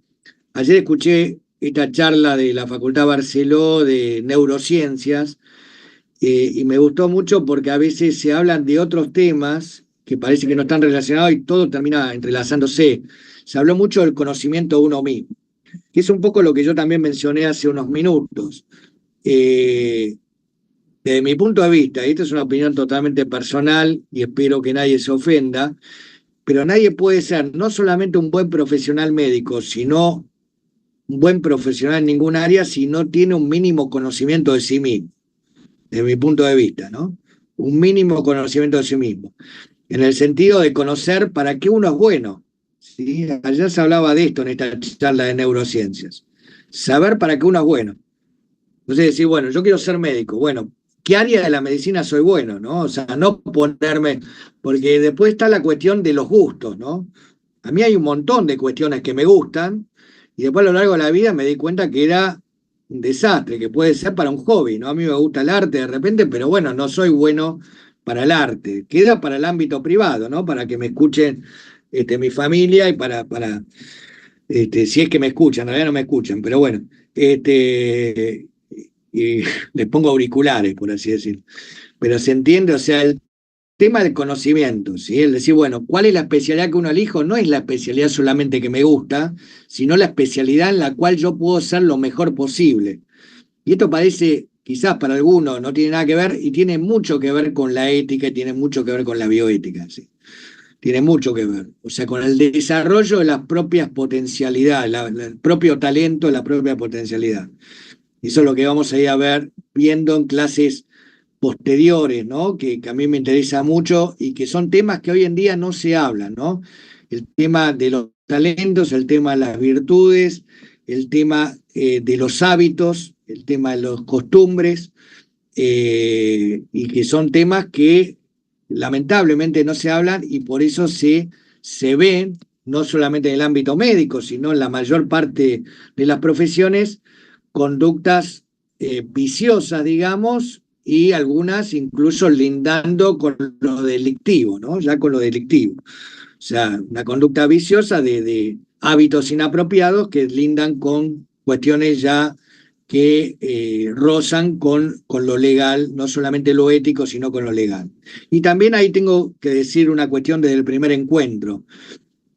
Ayer escuché esta charla de la Facultad Barceló de Neurociencias y me gustó mucho porque a veces se hablan de otros temas que parece que no están relacionados y todo termina entrelazándose. Se habló mucho del conocimiento de uno mismo, que es un poco lo que yo también mencioné hace unos minutos. Eh, Desde mi punto de vista, y esta es una opinión totalmente personal y espero que nadie se ofenda, pero nadie puede ser no solamente un buen profesional médico, sino un buen profesional en ningún área si no tiene un mínimo conocimiento de sí mismo, desde mi punto de vista, ¿no? Un mínimo conocimiento de sí mismo, en el sentido de conocer para qué uno es bueno. ¿Sí? Ayer se hablaba de esto en esta charla de neurociencias. Saber para qué uno es bueno. Entonces decir, bueno, yo quiero ser médico. Bueno, ¿qué área de la medicina soy bueno? ¿No? O sea, no ponerme, porque después está la cuestión de los gustos, ¿no? A mí hay un montón de cuestiones que me gustan y después a lo largo de la vida me di cuenta que era un desastre, que puede ser para un hobby, ¿no? A mí me gusta el arte de repente, pero bueno, no soy bueno para el arte. Queda para el ámbito privado, ¿no? Para que me escuchen mi familia y si es que me escuchan, en realidad no me escuchan, pero bueno, y les pongo auriculares, por así decirlo. Pero se entiende, o sea, el tema del conocimiento, ¿sí? El decir, bueno, ¿cuál es la especialidad que uno elijo? No es la especialidad solamente que me gusta, sino la especialidad en la cual yo puedo ser lo mejor posible. Y esto parece, quizás para algunos no tiene nada que ver, y tiene mucho que ver con la ética y tiene mucho que ver con la bioética, ¿sí? Tiene mucho que ver. O sea, con el desarrollo de las propias potencialidades, el propio talento, la propia potencialidad. Y eso es lo que vamos a ir a ver viendo en clases posteriores, ¿no? Que a mí me interesa mucho y que son temas que hoy en día no se hablan, ¿no? El tema de los talentos, el tema de las virtudes, el tema de los hábitos, el tema de las costumbres, y que son temas que lamentablemente no se hablan y por eso se ven, no solamente en el ámbito médico, sino en la mayor parte de las profesiones, conductas viciosas, digamos, y algunas incluso lindando con lo delictivo, ¿no? Ya con lo delictivo. O sea, una conducta viciosa de hábitos inapropiados que lindan con cuestiones ya que rozan con lo legal, no solamente lo ético, sino con lo legal. Y también ahí tengo que decir una cuestión desde el primer encuentro.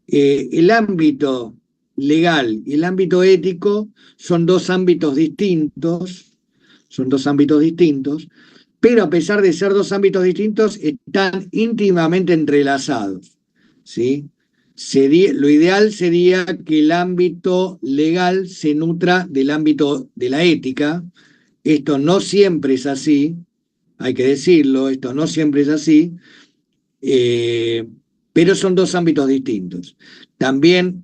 El ámbito legal y el ámbito ético son dos ámbitos distintos, pero a pesar de ser dos ámbitos distintos, están íntimamente entrelazados, ¿sí? Lo ideal sería que el ámbito legal se nutra del ámbito de la ética. Esto no siempre es así, hay que decirlo, esto no siempre es así, pero son dos ámbitos distintos. También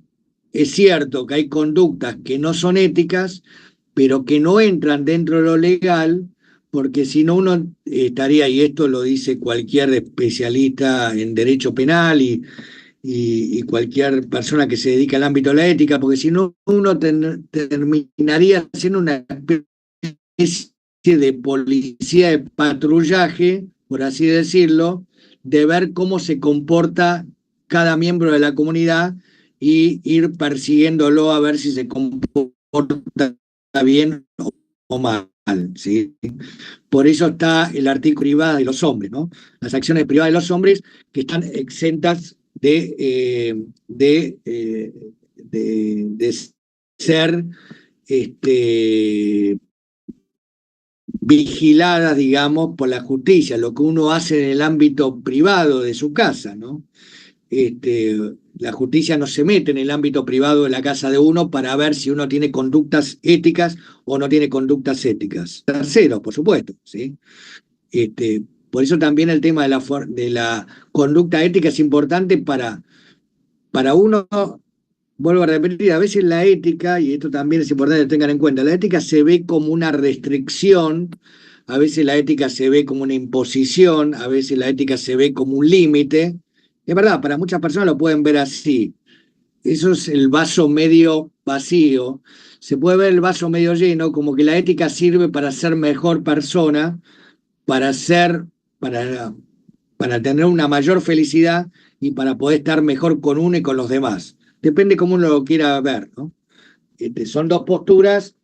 es cierto que hay conductas que no son éticas, pero que no entran dentro de lo legal, porque si no uno estaría, y esto lo dice cualquier especialista en derecho penal y cualquier persona que se dedica al ámbito de la ética, porque si no uno terminaría siendo una especie de policía de patrullaje, por así decirlo, de ver cómo se comporta cada miembro de la comunidad y ir persiguiéndolo a ver si se comporta bien o mal, ¿sí? Por eso está el artículo privado de los hombres, ¿no? Las acciones privadas de los hombres que están exentas de ser vigiladas, digamos, por la justicia, lo que uno hace en el ámbito privado de su casa, ¿no? La justicia no se mete en el ámbito privado de la casa de uno para ver si uno tiene conductas éticas o no tiene conductas éticas. Tercero, por supuesto, ¿sí? Por eso también el tema de la conducta ética es importante para uno. Vuelvo a repetir, a veces la ética, y esto también es importante que tengan en cuenta, la ética se ve como una restricción, a veces la ética se ve como una imposición, a veces la ética se ve como un límite. Es verdad, para muchas personas lo pueden ver así. Eso es el vaso medio vacío. Se puede ver el vaso medio lleno, como que la ética sirve para ser mejor persona, para tener una mayor felicidad y para poder estar mejor con uno y con los demás. Depende cómo uno lo quiera ver, ¿no? Son dos posturas.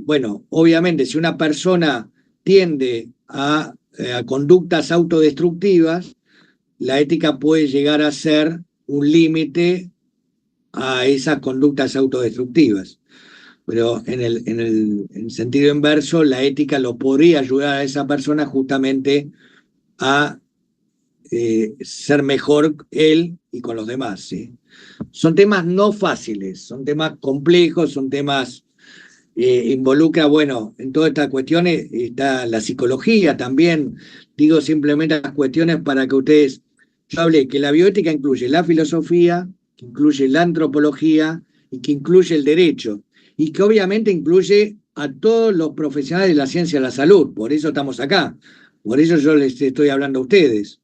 Bueno, obviamente, si una persona tiende a conductas autodestructivas, la ética puede llegar a ser un límite a esas conductas autodestructivas. Pero en el sentido inverso, la ética lo podría ayudar a esa persona justamente a ser mejor él y con los demás, ¿sí? Son temas no fáciles, son temas complejos, son temas involucra, bueno, en todas estas cuestiones está la psicología también. Digo simplemente las cuestiones para que ustedes, yo hablé que la bioética incluye la filosofía, que incluye la antropología y que incluye el derecho y que obviamente incluye a todos los profesionales de la ciencia de la salud. Por eso estamos acá, por eso yo les estoy hablando a ustedes.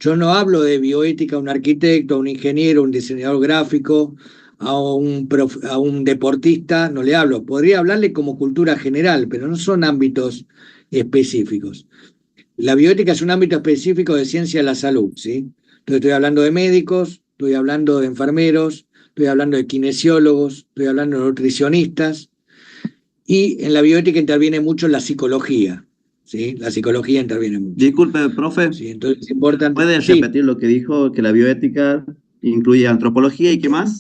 Yo no hablo de bioética a un arquitecto, a un ingeniero, a un diseñador gráfico, a un deportista, no le hablo. Podría hablarle como cultura general, pero no son ámbitos específicos. La bioética es un ámbito específico de ciencia de la salud, ¿sí? Entonces estoy hablando de médicos, estoy hablando de enfermeros, estoy hablando de kinesiólogos, estoy hablando de nutricionistas, y en la bioética interviene mucho la psicología. ¿Sí? La psicología interviene mucho. Disculpe, profe. Sí, entonces es importante. ¿Puede repetir lo que dijo, que la bioética incluye antropología y qué más?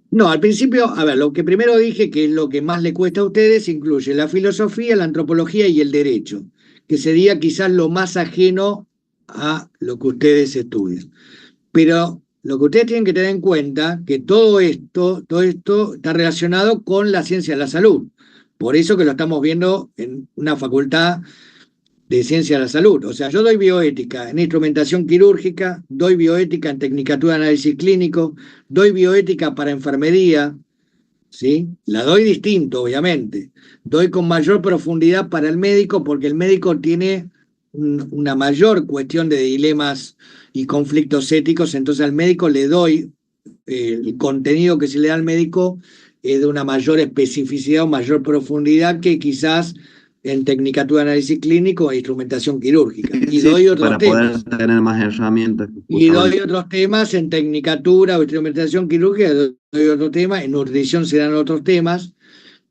No, al principio, a ver, lo que primero dije, que es lo que más le cuesta a ustedes, incluye la filosofía, la antropología y el derecho, que sería quizás lo más ajeno a lo que ustedes estudian. Pero lo que ustedes tienen que tener en cuenta, que todo esto está relacionado con la ciencia de la salud. Por eso que lo estamos viendo en una facultad de ciencia de la salud. O sea, yo doy bioética en instrumentación quirúrgica, doy bioética en tecnicatura de análisis clínico, doy bioética para enfermería, ¿sí? La doy distinto, obviamente. Doy con mayor profundidad para el médico porque el médico tiene una mayor cuestión de dilemas y conflictos éticos, entonces al médico le doy el contenido que se le da al médico es de una mayor especificidad o mayor profundidad que quizás en tecnicatura de análisis clínico e instrumentación quirúrgica. Y sí, doy otros para temas. poder tener más herramientas. Y doy otros temas en tecnicatura o instrumentación quirúrgica, doy otros temas, en nutrición se dan otros temas.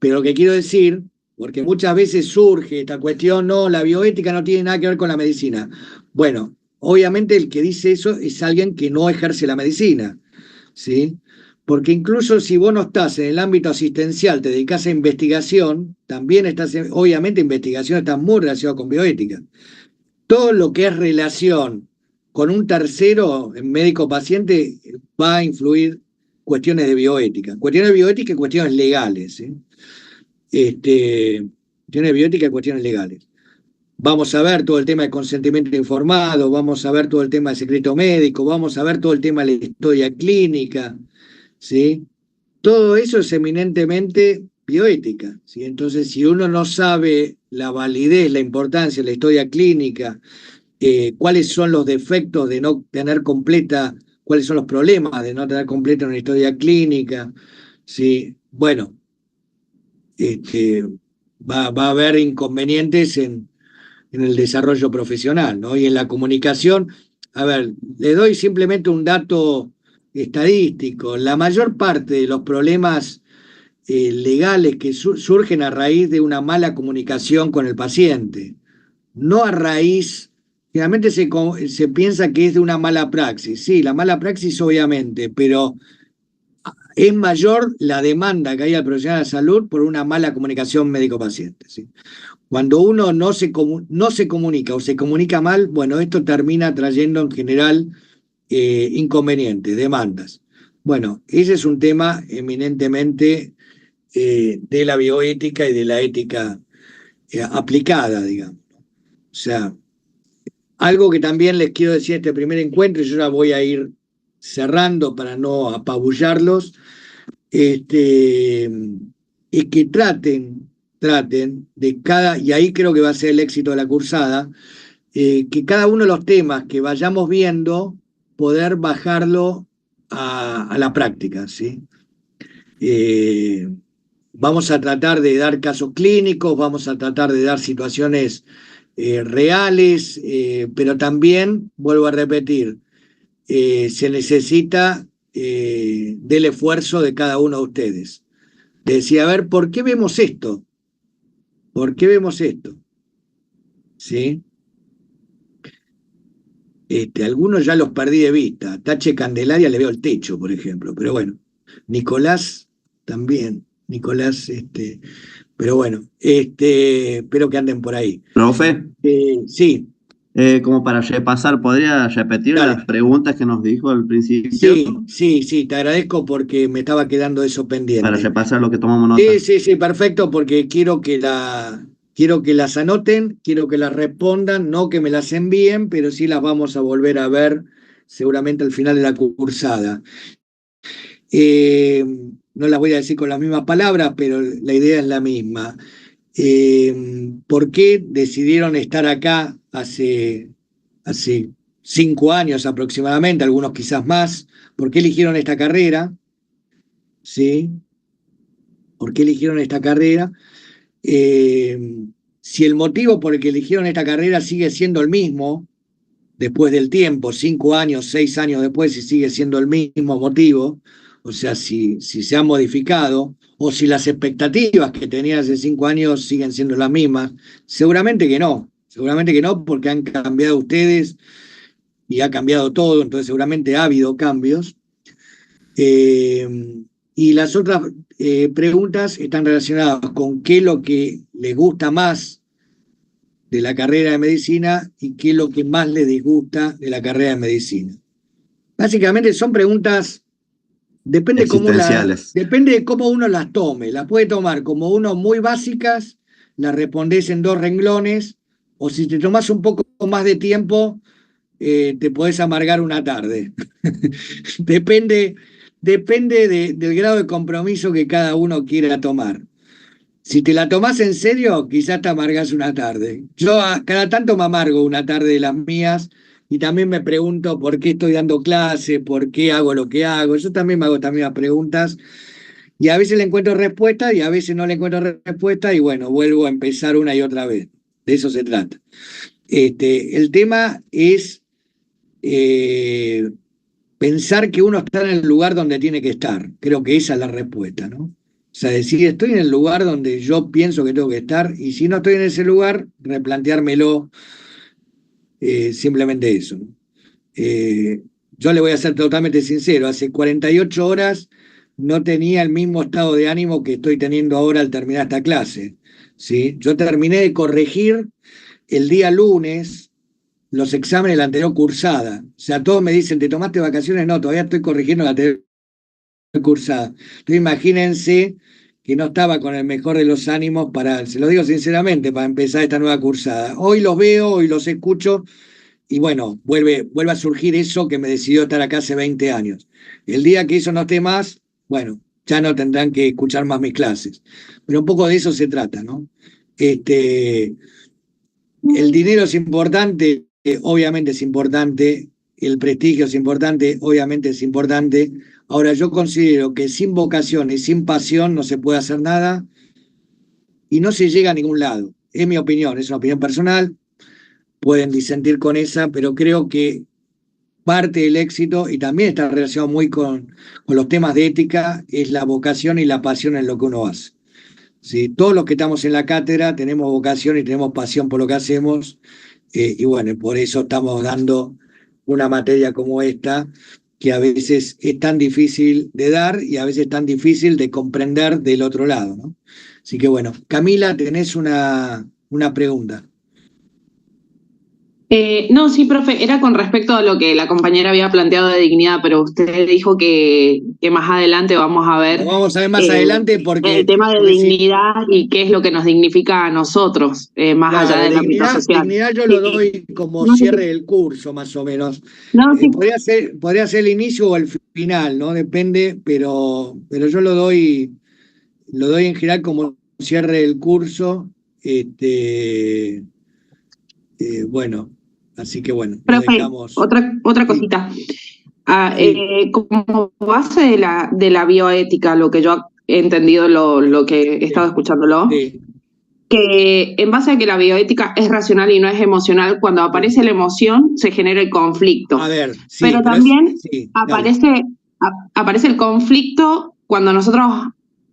Pero lo que quiero decir, porque muchas veces surge esta cuestión, no, la bioética no tiene nada que ver con la medicina. Bueno, obviamente el que dice eso es alguien que no ejerce la medicina, ¿sí? Porque incluso si vos no estás en el ámbito asistencial, te dedicás a investigación, también estás, obviamente investigación está muy relacionada con bioética. Todo lo que es relación con un tercero, médico-paciente, va a influir cuestiones de bioética. Cuestiones de bioética y cuestiones legales, ¿sí? Cuestiones de bioética y cuestiones legales. Vamos a ver todo el tema de consentimiento informado, vamos a ver todo el tema de secreto médico, vamos a ver todo el tema de la historia clínica, ¿sí? Todo eso es eminentemente bioética, ¿sí? Entonces, si uno no sabe la validez, la importancia de la historia clínica, cuáles son los defectos de no tener completa, cuáles son los problemas de no tener completa una historia clínica, ¿sí? Bueno, va a haber inconvenientes en el desarrollo profesional, ¿no? Y en la comunicación, a ver, le doy simplemente un dato estadístico. La mayor parte de los problemas legales que surgen a raíz de una mala comunicación con el paciente, no a raíz, generalmente se piensa que es de una mala praxis. Sí, la mala praxis obviamente, pero es mayor la demanda que hay al profesional de la salud por una mala comunicación médico-paciente, ¿sí? Cuando uno no se comunica o se comunica mal, bueno, esto termina trayendo en general inconvenientes, demandas. Bueno, ese es un tema eminentemente de la bioética y de la ética aplicada, digamos. O sea, algo que también les quiero decir en este primer encuentro, y yo ya voy a ir cerrando para no apabullarlos, es que traten de cada, y ahí creo que va a ser el éxito de la cursada, que cada uno de los temas que vayamos viendo, poder bajarlo a la práctica, ¿sí? Vamos a tratar de dar casos clínicos, vamos a tratar de dar situaciones reales, pero también, vuelvo a repetir, se necesita del esfuerzo de cada uno de ustedes. De decir, a ver, ¿por qué vemos esto? ¿Por qué vemos esto? ¿Sí? Algunos ya los perdí de vista. Tache Candelaria le veo el techo, por ejemplo, pero bueno. Nicolás también. Nicolás, pero bueno, espero que anden por ahí. Profe, Sí, como para repasar, ¿podría repetir dale. las preguntas que nos dijo al principio? Sí, te agradezco porque me estaba quedando eso pendiente. Para repasar lo que tomamos nota. Sí, perfecto, porque quiero que las anoten, quiero que las respondan, no que me las envíen, pero sí las vamos a volver a ver seguramente al final de la cursada. No las voy a decir con las mismas palabras, pero la idea es la misma. ¿Por qué decidieron estar acá hace 5 años aproximadamente, algunos quizás más? ¿Por qué eligieron esta carrera? ¿Sí? ¿Por qué eligieron esta carrera? Si el motivo por el que eligieron esta carrera sigue siendo el mismo, después del tiempo, 5 años, 6 años después, si sigue siendo el mismo motivo, o sea, si se ha modificado, o si las expectativas que tenían hace 5 años siguen siendo las mismas, seguramente que no, porque han cambiado ustedes y ha cambiado todo, entonces seguramente ha habido cambios. Y las otras preguntas están relacionadas con qué es lo que les gusta más de la carrera de medicina y qué es lo que más les disgusta de la carrera de medicina. Básicamente son preguntas, depende de cómo uno las tome. Las puede tomar como uno muy básicas, las respondés en 2 renglones, o si te tomás un poco más de tiempo, te podés amargar una tarde. Depende del grado de compromiso que cada uno quiera tomar. Si te la tomás en serio, quizás te amargás una tarde. Yo cada tanto me amargo una tarde de las mías y también me pregunto por qué estoy dando clases, por qué hago lo que hago. Yo también me hago también las preguntas y a veces le encuentro respuesta y a veces no le encuentro respuesta y bueno, vuelvo a empezar una y otra vez. De eso se trata. El tema es pensar que uno está en el lugar donde tiene que estar. Creo que esa es la respuesta, ¿no? O sea, decir, estoy en el lugar donde yo pienso que tengo que estar, y si no estoy en ese lugar, replanteármelo, simplemente eso, ¿no? Yo le voy a ser totalmente sincero, hace 48 horas no tenía el mismo estado de ánimo que estoy teniendo ahora al terminar esta clase, ¿sí? Yo terminé de corregir el día lunes los exámenes de la anterior cursada. O sea, todos me dicen, ¿te tomaste vacaciones? No, todavía estoy corrigiendo la anterior cursada. Entonces imagínense que no estaba con el mejor de los ánimos para, se lo digo sinceramente, para empezar esta nueva cursada. Hoy los veo, hoy los escucho, y bueno, vuelve a surgir eso que me decidió estar acá hace 20 años. El día que eso no esté más, bueno, ya no tendrán que escuchar más mis clases. Pero un poco de eso se trata, ¿no? El dinero es importante, obviamente es importante, el prestigio es importante, obviamente es importante. Ahora, yo considero que sin vocación y sin pasión no se puede hacer nada y no se llega a ningún lado. Es mi opinión, es una opinión personal, pueden disentir con esa, pero creo que parte del éxito, y también está relacionado muy con los temas de ética, es la vocación y la pasión en lo que uno hace. ¿Sí? Todos los que estamos en la cátedra tenemos vocación y tenemos pasión por lo que hacemos, y bueno, por eso estamos dando una materia como esta, que a veces es tan difícil de dar y a veces tan difícil de comprender del otro lado, ¿no? Así que bueno, Camila, tenés una pregunta. No, sí, profe, era con respecto a lo que la compañera había planteado de dignidad, pero usted dijo que más adelante vamos a ver. Lo vamos a ver más adelante porque el tema de dignidad y qué es lo que nos dignifica a nosotros, más claro, allá del ámbito social. Dignidad yo lo doy como cierre del curso, más o menos. No, sí. Podría ser el inicio o el final, ¿no? Depende, pero yo lo doy en general como cierre del curso. Bueno, así que bueno, lo Profe, dejamos. otra cosita. Sí. Como base de la bioética, lo que yo he entendido, lo que he estado escuchándolo, Sí. que en base a que la bioética es racional y no es emocional, cuando aparece la emoción se genera el conflicto. A ver, sí, pero también aparece el conflicto cuando nosotros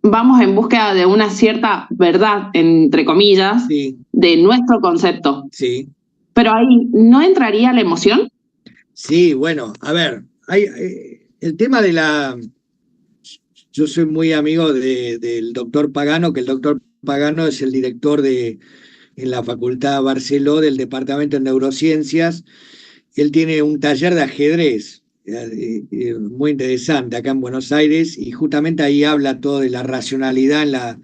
vamos en búsqueda de una cierta verdad, entre comillas, de nuestro concepto. Sí. Pero ahí, ¿no entraría la emoción? Sí, bueno, a ver, el tema de yo soy muy amigo del doctor Pagano, que el doctor Pagano es el director en la Facultad Barceló del Departamento de Neurociencias. Él tiene un taller de ajedrez muy interesante acá en Buenos Aires, y justamente ahí habla todo de la racionalidad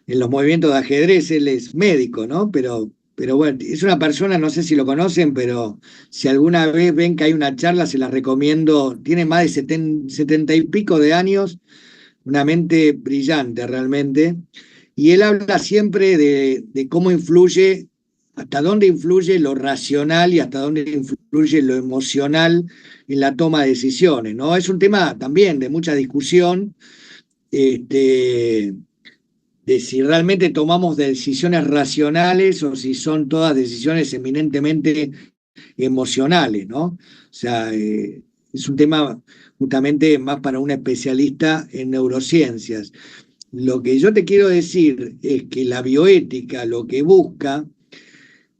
en los movimientos de ajedrez. Él es médico, ¿no? Pero bueno, es una persona, no sé si lo conocen, pero si alguna vez ven que hay una charla, se la recomiendo. Tiene más de 70 y pico de años, una mente brillante realmente, y él habla siempre de cómo influye, hasta dónde influye lo racional y hasta dónde influye lo emocional en la toma de decisiones, ¿no? Es un tema también de mucha discusión, de si realmente tomamos decisiones racionales o si son todas decisiones eminentemente emocionales, ¿no? O sea, es un tema justamente más para un especialista en neurociencias. Lo que yo te quiero decir es que la bioética lo que busca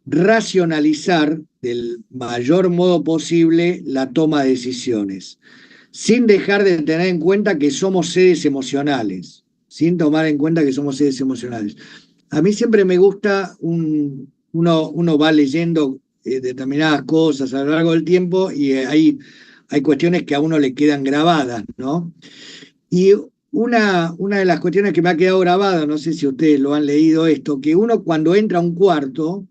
racionalizar del mayor modo posible la toma de decisiones, sin dejar de tener en cuenta que somos seres emocionales, sin tomar en cuenta que somos seres emocionales. A mí siempre me gusta, uno va leyendo determinadas cosas a lo largo del tiempo y hay cuestiones que a uno le quedan grabadas, ¿no? Y una de las cuestiones que me ha quedado grabada, no sé si ustedes lo han leído esto, que uno cuando entra a un cuarto,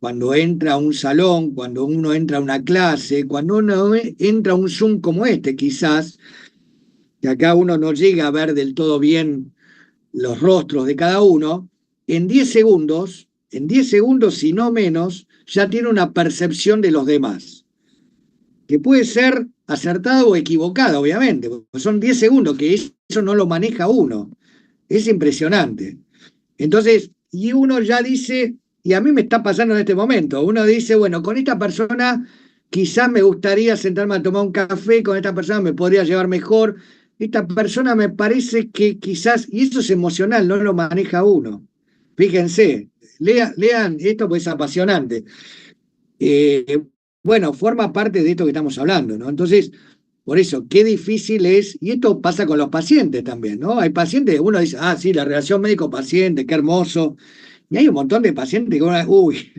cuando entra a un salón, cuando uno entra a una clase, cuando uno entra a un Zoom como este, quizás, que acá uno no llega a ver del todo bien los rostros de cada uno, en 10 segundos, si no menos, ya tiene una percepción de los demás, que puede ser acertada o equivocada, obviamente, porque son 10 segundos, que eso no lo maneja uno. Es impresionante. Entonces, y uno ya dice, y a mí me está pasando en este momento, uno dice, bueno, con esta persona quizás me gustaría sentarme a tomar un café, con esta persona me podría llevar mejor, esta persona me parece que quizás, y eso es emocional, no lo maneja uno. Fíjense, lean esto porque es apasionante. Bueno, forma parte de esto que estamos hablando, ¿no? Entonces, por eso, qué difícil es, y esto pasa con los pacientes también, ¿no? Hay pacientes, uno dice, ah, sí, la relación médico-paciente, qué hermoso, y hay un montón de pacientes que uno, uy,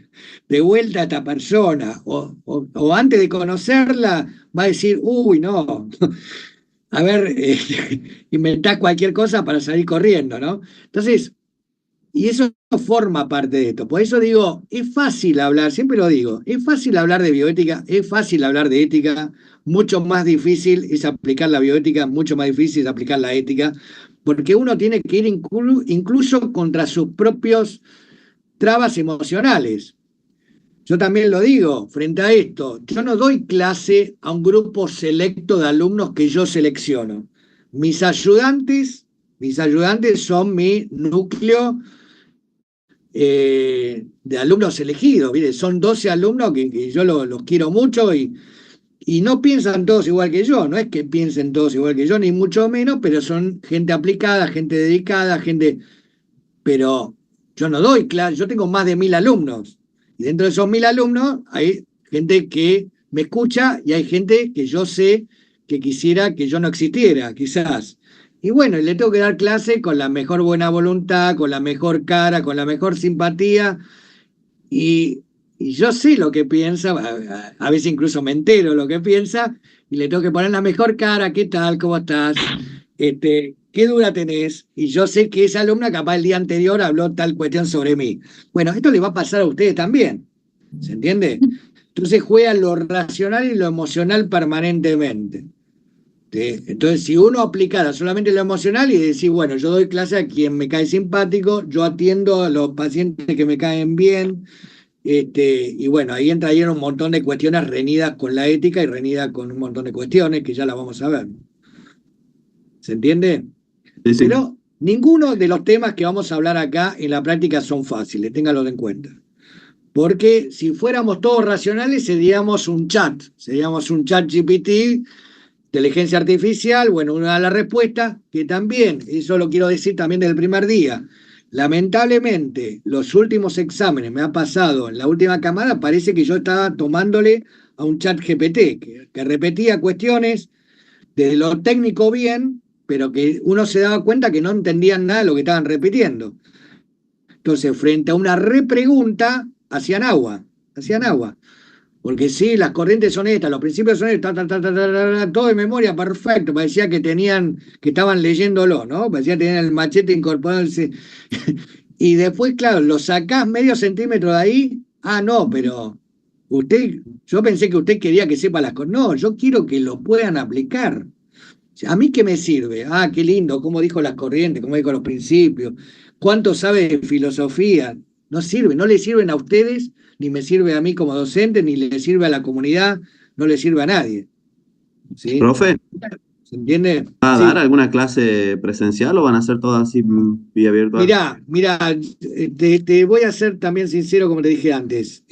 de vuelta a esta persona, o antes de conocerla va a decir, uy, no, a ver, inventás cualquier cosa para salir corriendo, ¿no? Entonces, y eso forma parte de esto. Por eso digo, es fácil hablar, siempre lo digo, es fácil hablar de bioética, es fácil hablar de ética, mucho más difícil es aplicar la bioética, mucho más difícil es aplicar la ética, porque uno tiene que ir incluso contra sus propios trabas emocionales. Yo también lo digo, frente a esto, yo no doy clase a un grupo selecto de alumnos que yo selecciono. Mis ayudantes son mi núcleo de alumnos elegidos, ¿viste? Son 12 alumnos que yo los quiero mucho y no piensan todos igual que yo, no es que piensen todos igual que yo, ni mucho menos, pero son gente aplicada, gente dedicada, pero yo no doy clase, yo tengo más de 1000 alumnos, y dentro de esos 1000 alumnos hay gente que me escucha y hay gente que yo sé que quisiera que yo no existiera, quizás. Y bueno, y le tengo que dar clase con la mejor buena voluntad, con la mejor cara, con la mejor simpatía, y yo sé lo que piensa, a veces incluso me entero lo que piensa, y le tengo que poner la mejor cara, ¿qué tal? ¿Cómo estás? ¿Qué duda tenés? Y yo sé que esa alumna capaz el día anterior habló tal cuestión sobre mí. Bueno, esto le va a pasar a ustedes también, ¿se entiende? Entonces juega lo racional y lo emocional permanentemente. ¿Sí? Entonces, si uno aplicara solamente lo emocional y decir, bueno, yo doy clase a quien me cae simpático, yo atiendo a los pacientes que me caen bien, y bueno, ahí entrarían un montón de cuestiones reñidas con la ética y reñidas con un montón de cuestiones que ya las vamos a ver. ¿Se entiende? Sí, sí. Pero ninguno de los temas que vamos a hablar acá en la práctica son fáciles, ténganlo en cuenta. Porque si fuéramos todos racionales, seríamos un chat GPT, inteligencia artificial, bueno, uno da la respuesta, que también, eso lo quiero decir también del primer día, lamentablemente, los últimos exámenes, me ha pasado en la última camada, parece que yo estaba tomándole a un chat GPT, que repetía cuestiones de lo técnico bien, pero que uno se daba cuenta que no entendían nada de lo que estaban repitiendo. Entonces, frente a una repregunta, hacían agua. Porque sí, las corrientes son estas, los principios son estos, todo de memoria, perfecto. Parecía que estaban leyéndolo, ¿no? Parecía que tenían el machete incorporado. Y después, claro, lo sacás medio centímetro de ahí. Ah, no, pero yo pensé que usted quería que sepa las cosas. No, yo quiero que lo puedan aplicar. ¿A mí qué me sirve? Ah, qué lindo, cómo dijo las corrientes, cómo dijo los principios, cuánto sabe de filosofía. No sirve, no le sirven a ustedes, ni me sirve a mí como docente, ni le sirve a la comunidad, no le sirve a nadie. ¿Sí? Profe, ¿Se entiende? ¿va a Sí. dar alguna clase presencial o van a ser todas así vía virtual? Mirá, te voy a ser también sincero como te dije antes.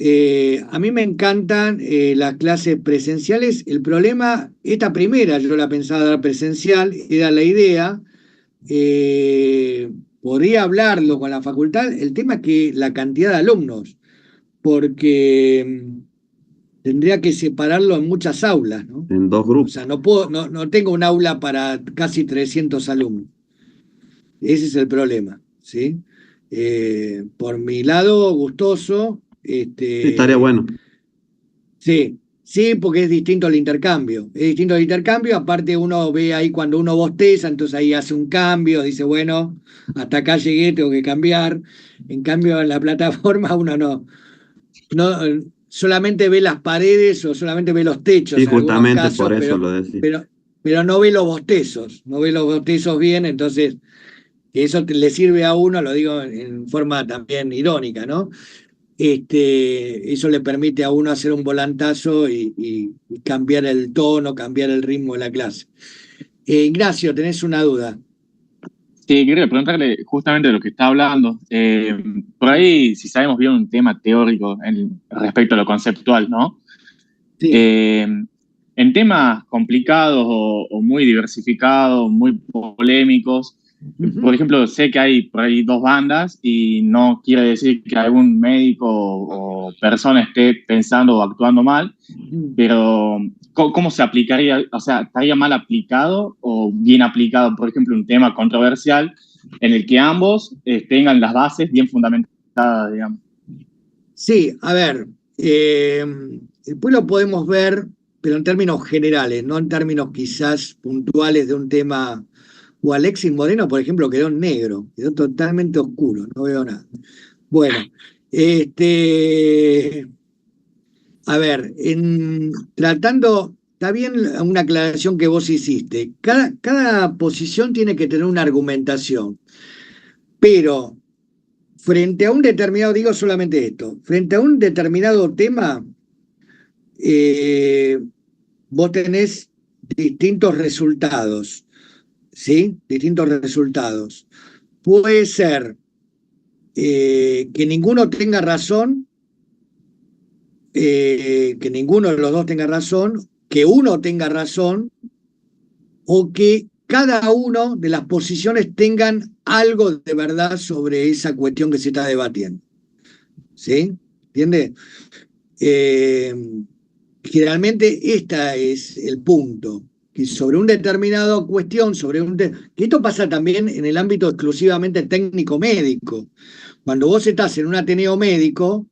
A mí me encantan las clases presenciales. El problema, esta primera yo la pensaba dar presencial, era la idea. Podría hablarlo con la facultad. El tema es que la cantidad de alumnos, porque tendría que separarlo en muchas aulas, ¿no? En 2 O grupos. sea, no tengo un aula para casi 300 alumnos. Ese es el problema, ¿sí? Por mi lado, gustoso. Sí, estaría bueno. Sí, porque es distinto al intercambio. Es distinto al intercambio, aparte uno ve ahí cuando uno bosteza, entonces ahí hace un cambio, dice, bueno, hasta acá llegué, tengo que cambiar. En cambio, en la plataforma uno no solamente ve las paredes o solamente ve los techos Sí, en algunos justamente casos, por eso lo decía. pero no ve los bostezos bien, entonces eso le sirve a uno, lo digo en forma también irónica, ¿no? Eso le permite a uno hacer un volantazo y cambiar el tono, cambiar el ritmo de la clase. Ignacio, ¿tenés una duda? Sí, quería preguntarle justamente de lo que está hablando. Por ahí, si sabemos bien un tema teórico respecto a lo conceptual, ¿no? Sí. en temas complicados o muy diversificados, muy polémicos. Por ejemplo, sé que hay por ahí 2 bandas y no quiere decir que algún médico o persona esté pensando o actuando mal, pero ¿cómo se aplicaría? O sea, ¿estaría mal aplicado o bien aplicado, por ejemplo, un tema controversial en el que ambos tengan las bases bien fundamentadas, digamos? Sí, a ver, después lo podemos ver, pero en términos generales, no en términos quizás puntuales de un tema. O Alexis Moreno, por ejemplo, quedó en negro, quedó totalmente oscuro, no veo nada. Bueno, a ver, tratando, está bien una aclaración que vos hiciste. Cada posición tiene que tener una argumentación, pero frente a un determinado, digo solamente esto, frente a un determinado tema, vos tenés distintos resultados, ¿sí? Distintos resultados. Puede ser que ninguno tenga razón, que ninguno de los dos tenga razón, que uno tenga razón, o que cada uno de las posiciones tengan algo de verdad sobre esa cuestión que se está debatiendo. ¿Sí? ¿Entiende? Generalmente este es el punto, que sobre una determinada cuestión, que esto pasa también en el ámbito exclusivamente técnico-médico. Cuando vos estás en un ateneo médico,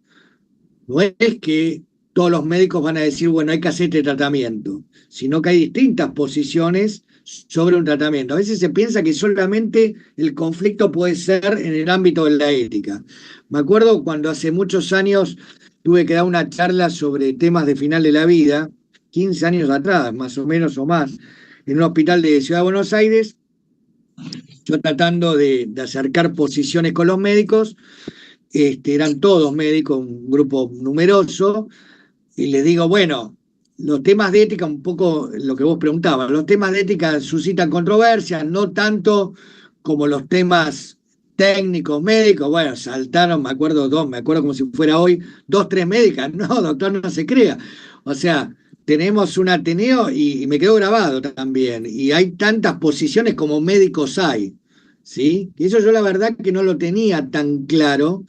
no es que todos los médicos van a decir, bueno, hay que hacer este tratamiento, sino que hay distintas posiciones sobre un tratamiento. A veces se piensa que solamente el conflicto puede ser en el ámbito de la ética. Me acuerdo cuando hace muchos años tuve que dar una charla sobre temas de final de la vida, 15 años atrás, más o menos o más, en un hospital de Ciudad de Buenos Aires, yo tratando de acercar posiciones con los médicos, eran todos médicos, un grupo numeroso, y les digo, bueno, los temas de ética, un poco lo que vos preguntabas, los temas de ética suscitan controversias, no tanto como los temas técnicos, médicos. Bueno, saltaron, me acuerdo como si fuera hoy, 2, 3 médicas. No, doctor, no se crea. O sea, tenemos un Ateneo y me quedó grabado también, y hay tantas posiciones como médicos hay, ¿sí? Y eso yo la verdad que no lo tenía tan claro,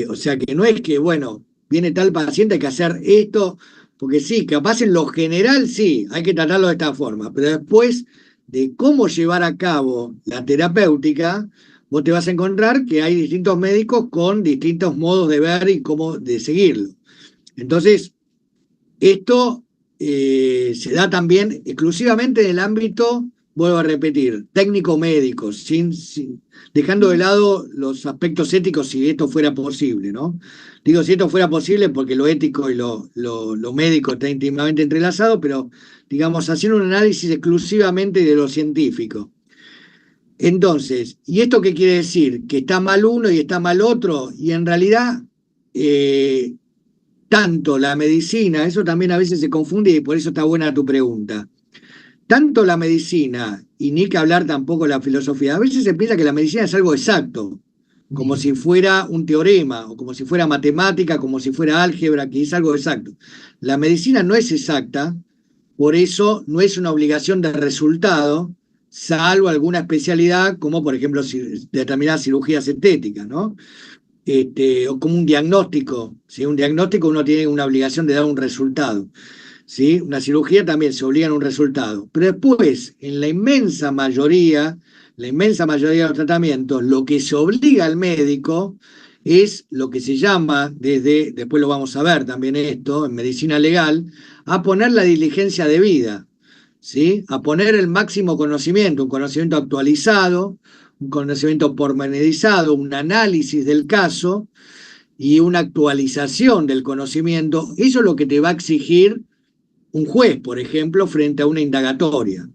o sea que no es que, bueno, viene tal paciente, hay que hacer esto, porque sí, capaz en lo general sí, hay que tratarlo de esta forma, pero después de cómo llevar a cabo la terapéutica, vos te vas a encontrar que hay distintos médicos con distintos modos de ver y cómo de seguirlo. Entonces, esto se da también exclusivamente en el ámbito, vuelvo a repetir, técnico-médico, dejando de lado los aspectos éticos si esto fuera posible, ¿no? Digo, si esto fuera posible porque lo ético y lo médico está íntimamente entrelazado, pero, digamos, haciendo un análisis exclusivamente de lo científico. Entonces, ¿y esto qué quiere decir? Que está mal uno y está mal otro, y en realidad tanto la medicina, eso también a veces se confunde y por eso está buena tu pregunta. Tanto la medicina, y ni que hablar tampoco la filosofía, a veces se piensa que la medicina es algo exacto, como si fuera un teorema, o como si fuera matemática, como si fuera álgebra, que es algo exacto. La medicina no es exacta, por eso no es una obligación de resultado, salvo alguna especialidad, como por ejemplo determinadas cirugías estéticas, ¿no? O como un diagnóstico, ¿sí? Un diagnóstico uno tiene una obligación de dar un resultado, ¿sí? Una cirugía también se obliga a un resultado, pero después, en la inmensa mayoría de los tratamientos, lo que se obliga al médico es lo que se llama, después lo vamos a ver también esto, en medicina legal, a poner la diligencia debida, ¿sí? A poner el máximo conocimiento, un conocimiento actualizado, un conocimiento pormenorizado, un análisis del caso y una actualización del conocimiento. Eso es lo que te va a exigir un juez, por ejemplo, frente a una indagatoria.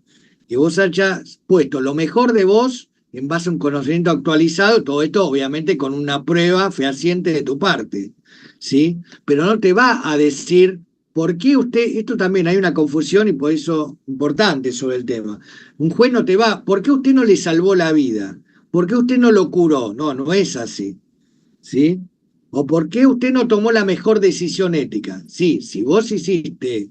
Que vos hayas puesto lo mejor de vos en base a un conocimiento actualizado, todo esto obviamente con una prueba fehaciente de tu parte, ¿sí? Pero no te va a decir por qué usted, esto también hay una confusión y por eso importante sobre el tema. Un juez no te va, ¿por qué usted no le salvó la vida? ¿Por qué usted no lo curó? No, no es así, ¿sí? ¿O por qué usted no tomó la mejor decisión ética? Sí, si vos hiciste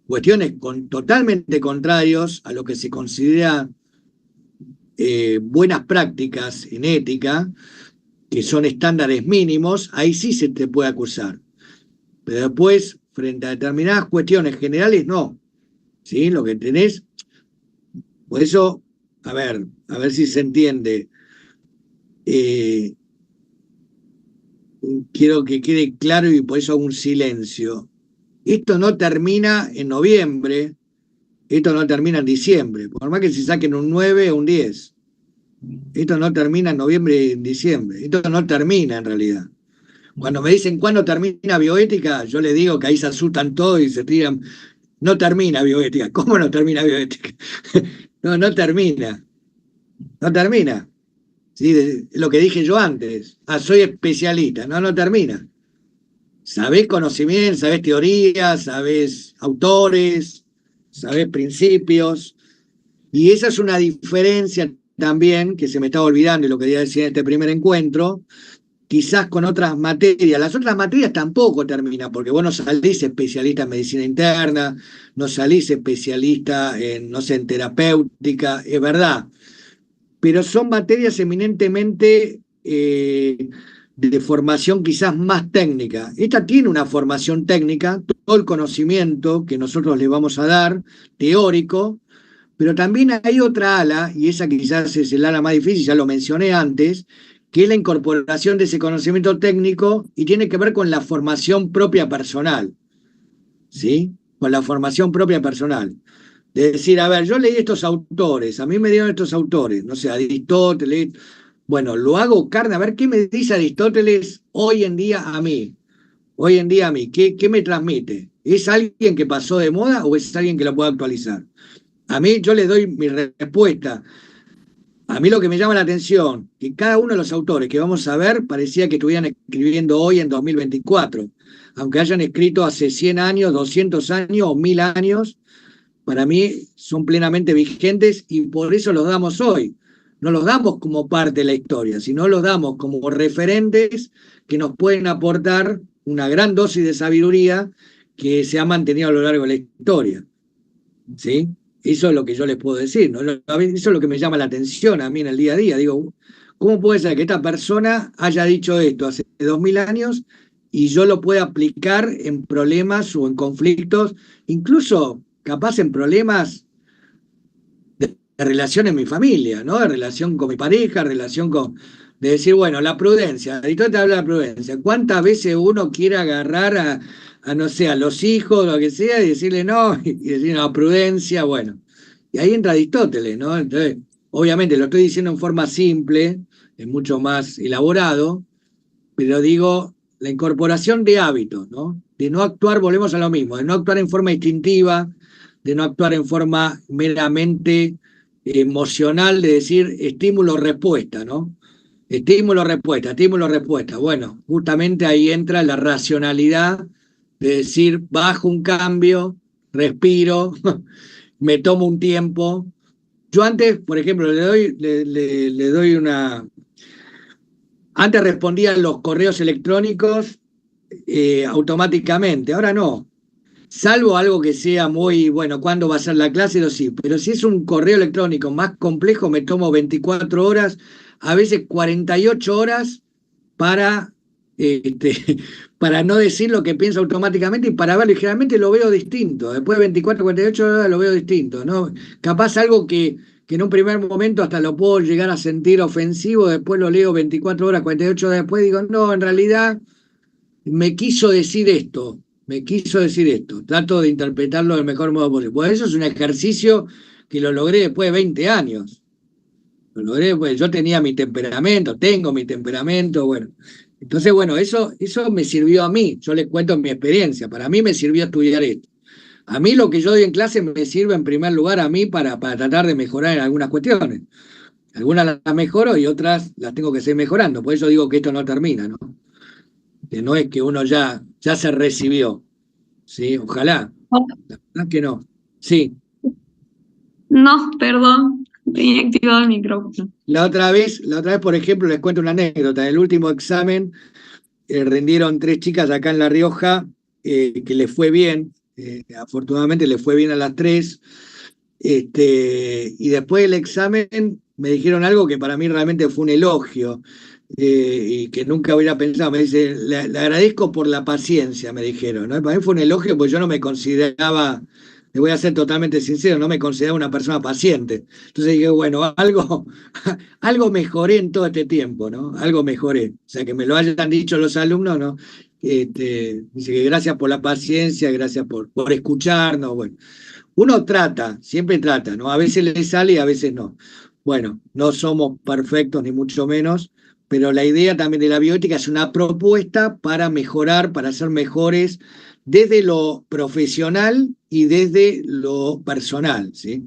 cuestiones totalmente contrarios a lo que se considera buenas prácticas en ética, que son estándares mínimos, ahí sí se te puede acusar. Pero después, frente a determinadas cuestiones generales, no. ¿Sí? Lo que tenés. Por eso, a ver si se entiende. Quiero que quede claro y por eso hago un silencio. Esto no termina en noviembre, esto no termina en diciembre, por más que se saquen un 9 o un 10. Esto no termina en noviembre y en diciembre, esto no termina en realidad. Cuando me dicen cuándo termina bioética, yo les digo que ahí se asustan todos y se tiran. No termina bioética. ¿Cómo no termina bioética? No termina. No termina. ¿Sí? Lo que dije yo antes. Soy especialista. No termina. Sabés conocimiento, sabés teoría, sabés autores, sabés principios. Y esa es una diferencia también que se me estaba olvidando y lo quería decir en este primer encuentro, quizás con otras materias. Las otras materias tampoco terminan, porque vos no salís especialista en medicina interna, no salís especialista en, no sé, en terapéutica, es verdad. Pero son materias eminentemente de formación quizás más técnica. Esta tiene una formación técnica, todo el conocimiento que nosotros le vamos a dar, teórico, pero también hay otra ala, y esa quizás es el ala más difícil, ya lo mencioné antes, que es la incorporación de ese conocimiento técnico y tiene que ver con la formación propia personal, ¿sí? Con la formación propia personal. De decir, a ver, yo leí estos autores, a mí me dieron estos autores, no sé, Aristóteles, bueno, lo hago carne, a ver qué me dice Aristóteles hoy en día a mí, ¿qué me transmite? ¿Es alguien que pasó de moda o es alguien que lo puede actualizar? A mí, yo le doy mi respuesta. A mí lo que me llama la atención, que cada uno de los autores que vamos a ver parecía que estuvieran escribiendo hoy en 2024, aunque hayan escrito hace 100 años, 200 años o 1000 años, para mí son plenamente vigentes y por eso los damos hoy. No los damos como parte de la historia, sino los damos como referentes que nos pueden aportar una gran dosis de sabiduría que se ha mantenido a lo largo de la historia. ¿Sí? Eso es lo que yo les puedo decir, ¿no? Eso es lo que me llama la atención a mí en el día a día. Digo, ¿cómo puede ser que esta persona haya dicho esto hace 2000 años y yo lo pueda aplicar en problemas o en conflictos, incluso capaz en problemas de relación en mi familia, ¿no? De relación con mi pareja, relación con... De decir, bueno, la prudencia, Aristóteles habla de la prudencia. ¿Cuántas veces uno quiere agarrar a no sé, a los hijos, lo que sea, y decirle no, y decir no, prudencia, bueno. Y ahí entra Aristóteles, ¿no? Entonces, obviamente lo estoy diciendo en forma simple, es mucho más elaborado, pero digo, la incorporación de hábitos, ¿no? De no actuar, volvemos a lo mismo, de no actuar en forma instintiva, de no actuar en forma meramente emocional, de decir estímulo-respuesta, ¿no? Estímulo-respuesta. Bueno, justamente ahí entra la racionalidad de decir, bajo un cambio, respiro, me tomo un tiempo. Yo antes, por ejemplo, le doy una... Antes respondían los correos electrónicos automáticamente, ahora no. Salvo algo que sea muy, bueno, ¿cuándo va a ser la clase? Eso sí, pero si es un correo electrónico más complejo, me tomo 24 horas, a veces 48 horas para... para no decir lo que pienso automáticamente y para verlo, y generalmente lo veo distinto, después de 24, 48 horas lo veo distinto, ¿no? Capaz algo que en un primer momento hasta lo puedo llegar a sentir ofensivo, después lo leo 24 horas, 48 horas después, digo, no, en realidad me quiso decir esto, trato de interpretarlo del mejor modo posible. Pues eso es un ejercicio que lo logré después de 20 años. Lo logré, pues yo tenía mi temperamento, tengo mi temperamento, bueno. Entonces, bueno, eso me sirvió a mí, yo les cuento mi experiencia, para mí me sirvió estudiar esto. A mí lo que yo doy en clase me sirve en primer lugar a mí para tratar de mejorar en algunas cuestiones. Algunas las mejoro y otras las tengo que seguir mejorando, por eso digo que esto no termina, ¿no? Que no es que uno ya se recibió, ¿sí? Ojalá, la verdad que no. Sí. No, perdón, tenía activado el micrófono. La otra vez, por ejemplo, les cuento una anécdota. En el último examen rindieron 3 chicas acá en La Rioja que les fue bien afortunadamente le fue bien a las 3. Y después del examen me dijeron algo que para mí realmente fue un elogio, y que nunca hubiera pensado. Me dice, le agradezco por la paciencia, me dijeron, ¿no? Para mí fue un elogio porque yo no me consideraba, le voy a ser totalmente sincero, no me consideraba una persona paciente. Entonces dije, bueno, algo mejoré en todo este tiempo, ¿no? Algo mejoré. O sea, que me lo hayan dicho los alumnos, ¿no? Dice que gracias por la paciencia, gracias por escucharnos, bueno. Uno trata, siempre trata, ¿no? A veces le sale y a veces no. Bueno, no somos perfectos ni mucho menos, pero la idea también de la bioética es una propuesta para mejorar, para ser mejores desde lo profesional y desde lo personal, ¿sí?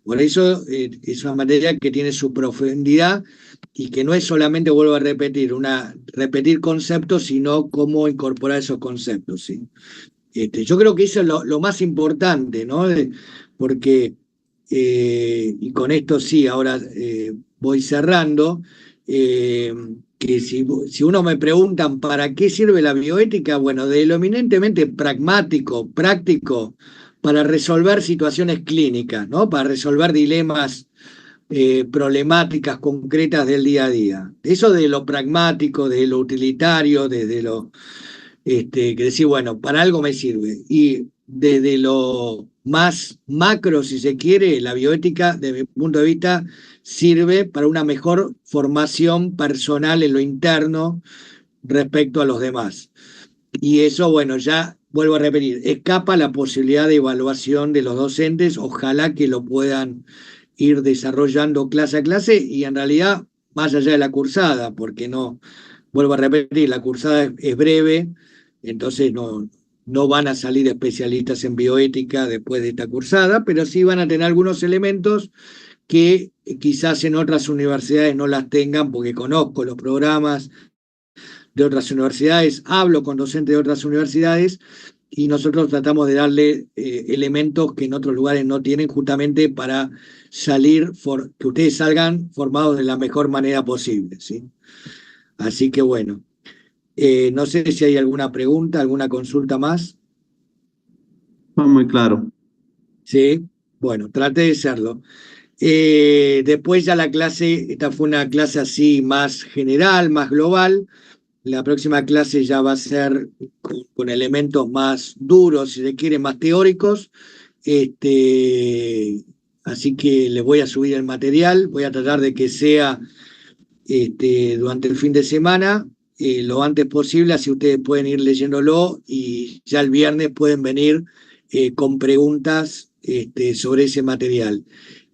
Por eso es una materia que tiene su profundidad y que no es solamente, vuelvo a repetir, repetir conceptos, sino cómo incorporar esos conceptos, ¿sí? Yo creo que eso es lo más importante, ¿no? Porque, y con esto sí, ahora voy cerrando, que si uno me preguntan ¿para qué sirve la bioética? Bueno, de lo eminentemente pragmático, práctico, para resolver situaciones clínicas, ¿no? Para resolver dilemas, problemáticas concretas del día a día. Eso de lo pragmático, de lo utilitario, desde lo... que decir, bueno, para algo me sirve. Y desde lo más macro, si se quiere, la bioética, desde mi punto de vista, sirve para una mejor formación personal en lo interno respecto a los demás. Y eso, bueno, ya vuelvo a repetir, escapa la posibilidad de evaluación de los docentes, ojalá que lo puedan ir desarrollando clase a clase y en realidad más allá de la cursada, porque no, vuelvo a repetir, la cursada es breve, entonces no van a salir especialistas en bioética después de esta cursada, pero sí van a tener algunos elementos que quizás en otras universidades no las tengan, porque conozco los programas de otras universidades, hablo con docentes de otras universidades y nosotros tratamos de darle elementos que en otros lugares no tienen, justamente para salir, que ustedes salgan formados de la mejor manera posible, ¿sí? Así que bueno, no sé si hay alguna pregunta, alguna consulta más. Fue muy claro. Sí, bueno, traté de serlo. Después ya la clase, esta fue una clase así más general, más global. La próxima clase ya va a ser con elementos más duros, si se quiere, más teóricos. Así que les voy a subir el material, voy a tratar de que sea durante el fin de semana, lo antes posible, así ustedes pueden ir leyéndolo y ya el viernes pueden venir con preguntas sobre ese material.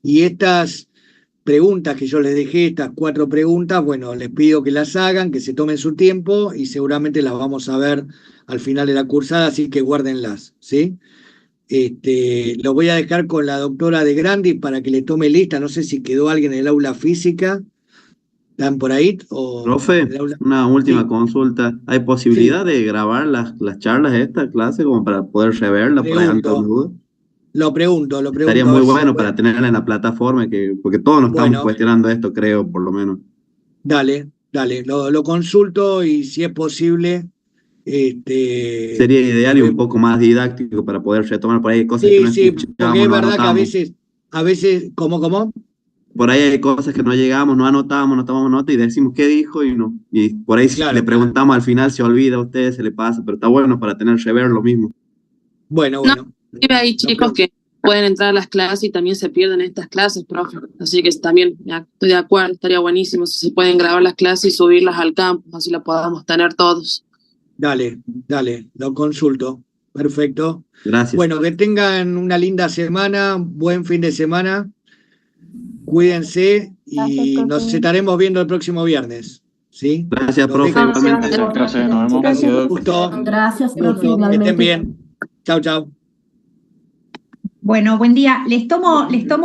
Y estas preguntas que yo les dejé, estas 4 preguntas, bueno, les pido que las hagan, que se tomen su tiempo y seguramente las vamos a ver al final de la cursada, así que guárdenlas, ¿sí? Lo voy a dejar con la doctora De Grandi para que le tome lista, no sé si quedó alguien en el aula física, ¿están por ahí? Profe, una última Sí. consulta. ¿Hay posibilidad de grabar las charlas de esta clase como para poder reverla por ahí ante una duda? Lo pregunto. Estaría muy bueno para tenerla en la plataforma, porque todos nos estamos cuestionando esto, creo, por lo menos. Dale, lo consulto y si es posible... Sería ideal y un poco más didáctico para poder retomar por ahí cosas que no escuchamos, porque es no verdad anotamos. que a veces, ¿cómo? Por ahí hay cosas que no llegamos, no anotamos, no tomamos nota y decimos qué dijo y no. Y por ahí Claro, le preguntamos al final, se olvida a usted, se le pasa, pero está bueno para tener rever lo mismo. Bueno. Hay chicos que pueden entrar a las clases y también se pierden estas clases, profe. Así que también estoy de acuerdo, estaría buenísimo si se pueden grabar las clases y subirlas al campus, así las podamos tener todos. Dale, lo consulto. Perfecto. Gracias. Bueno, que tengan una linda semana, buen fin de semana. Cuídense y nos estaremos viendo el próximo viernes. ¿Sí? Gracias, profe. Gracias, nos vemos. Gracias, profe. Que estén bien. Chau. Bueno, buen día. Les tomo lista.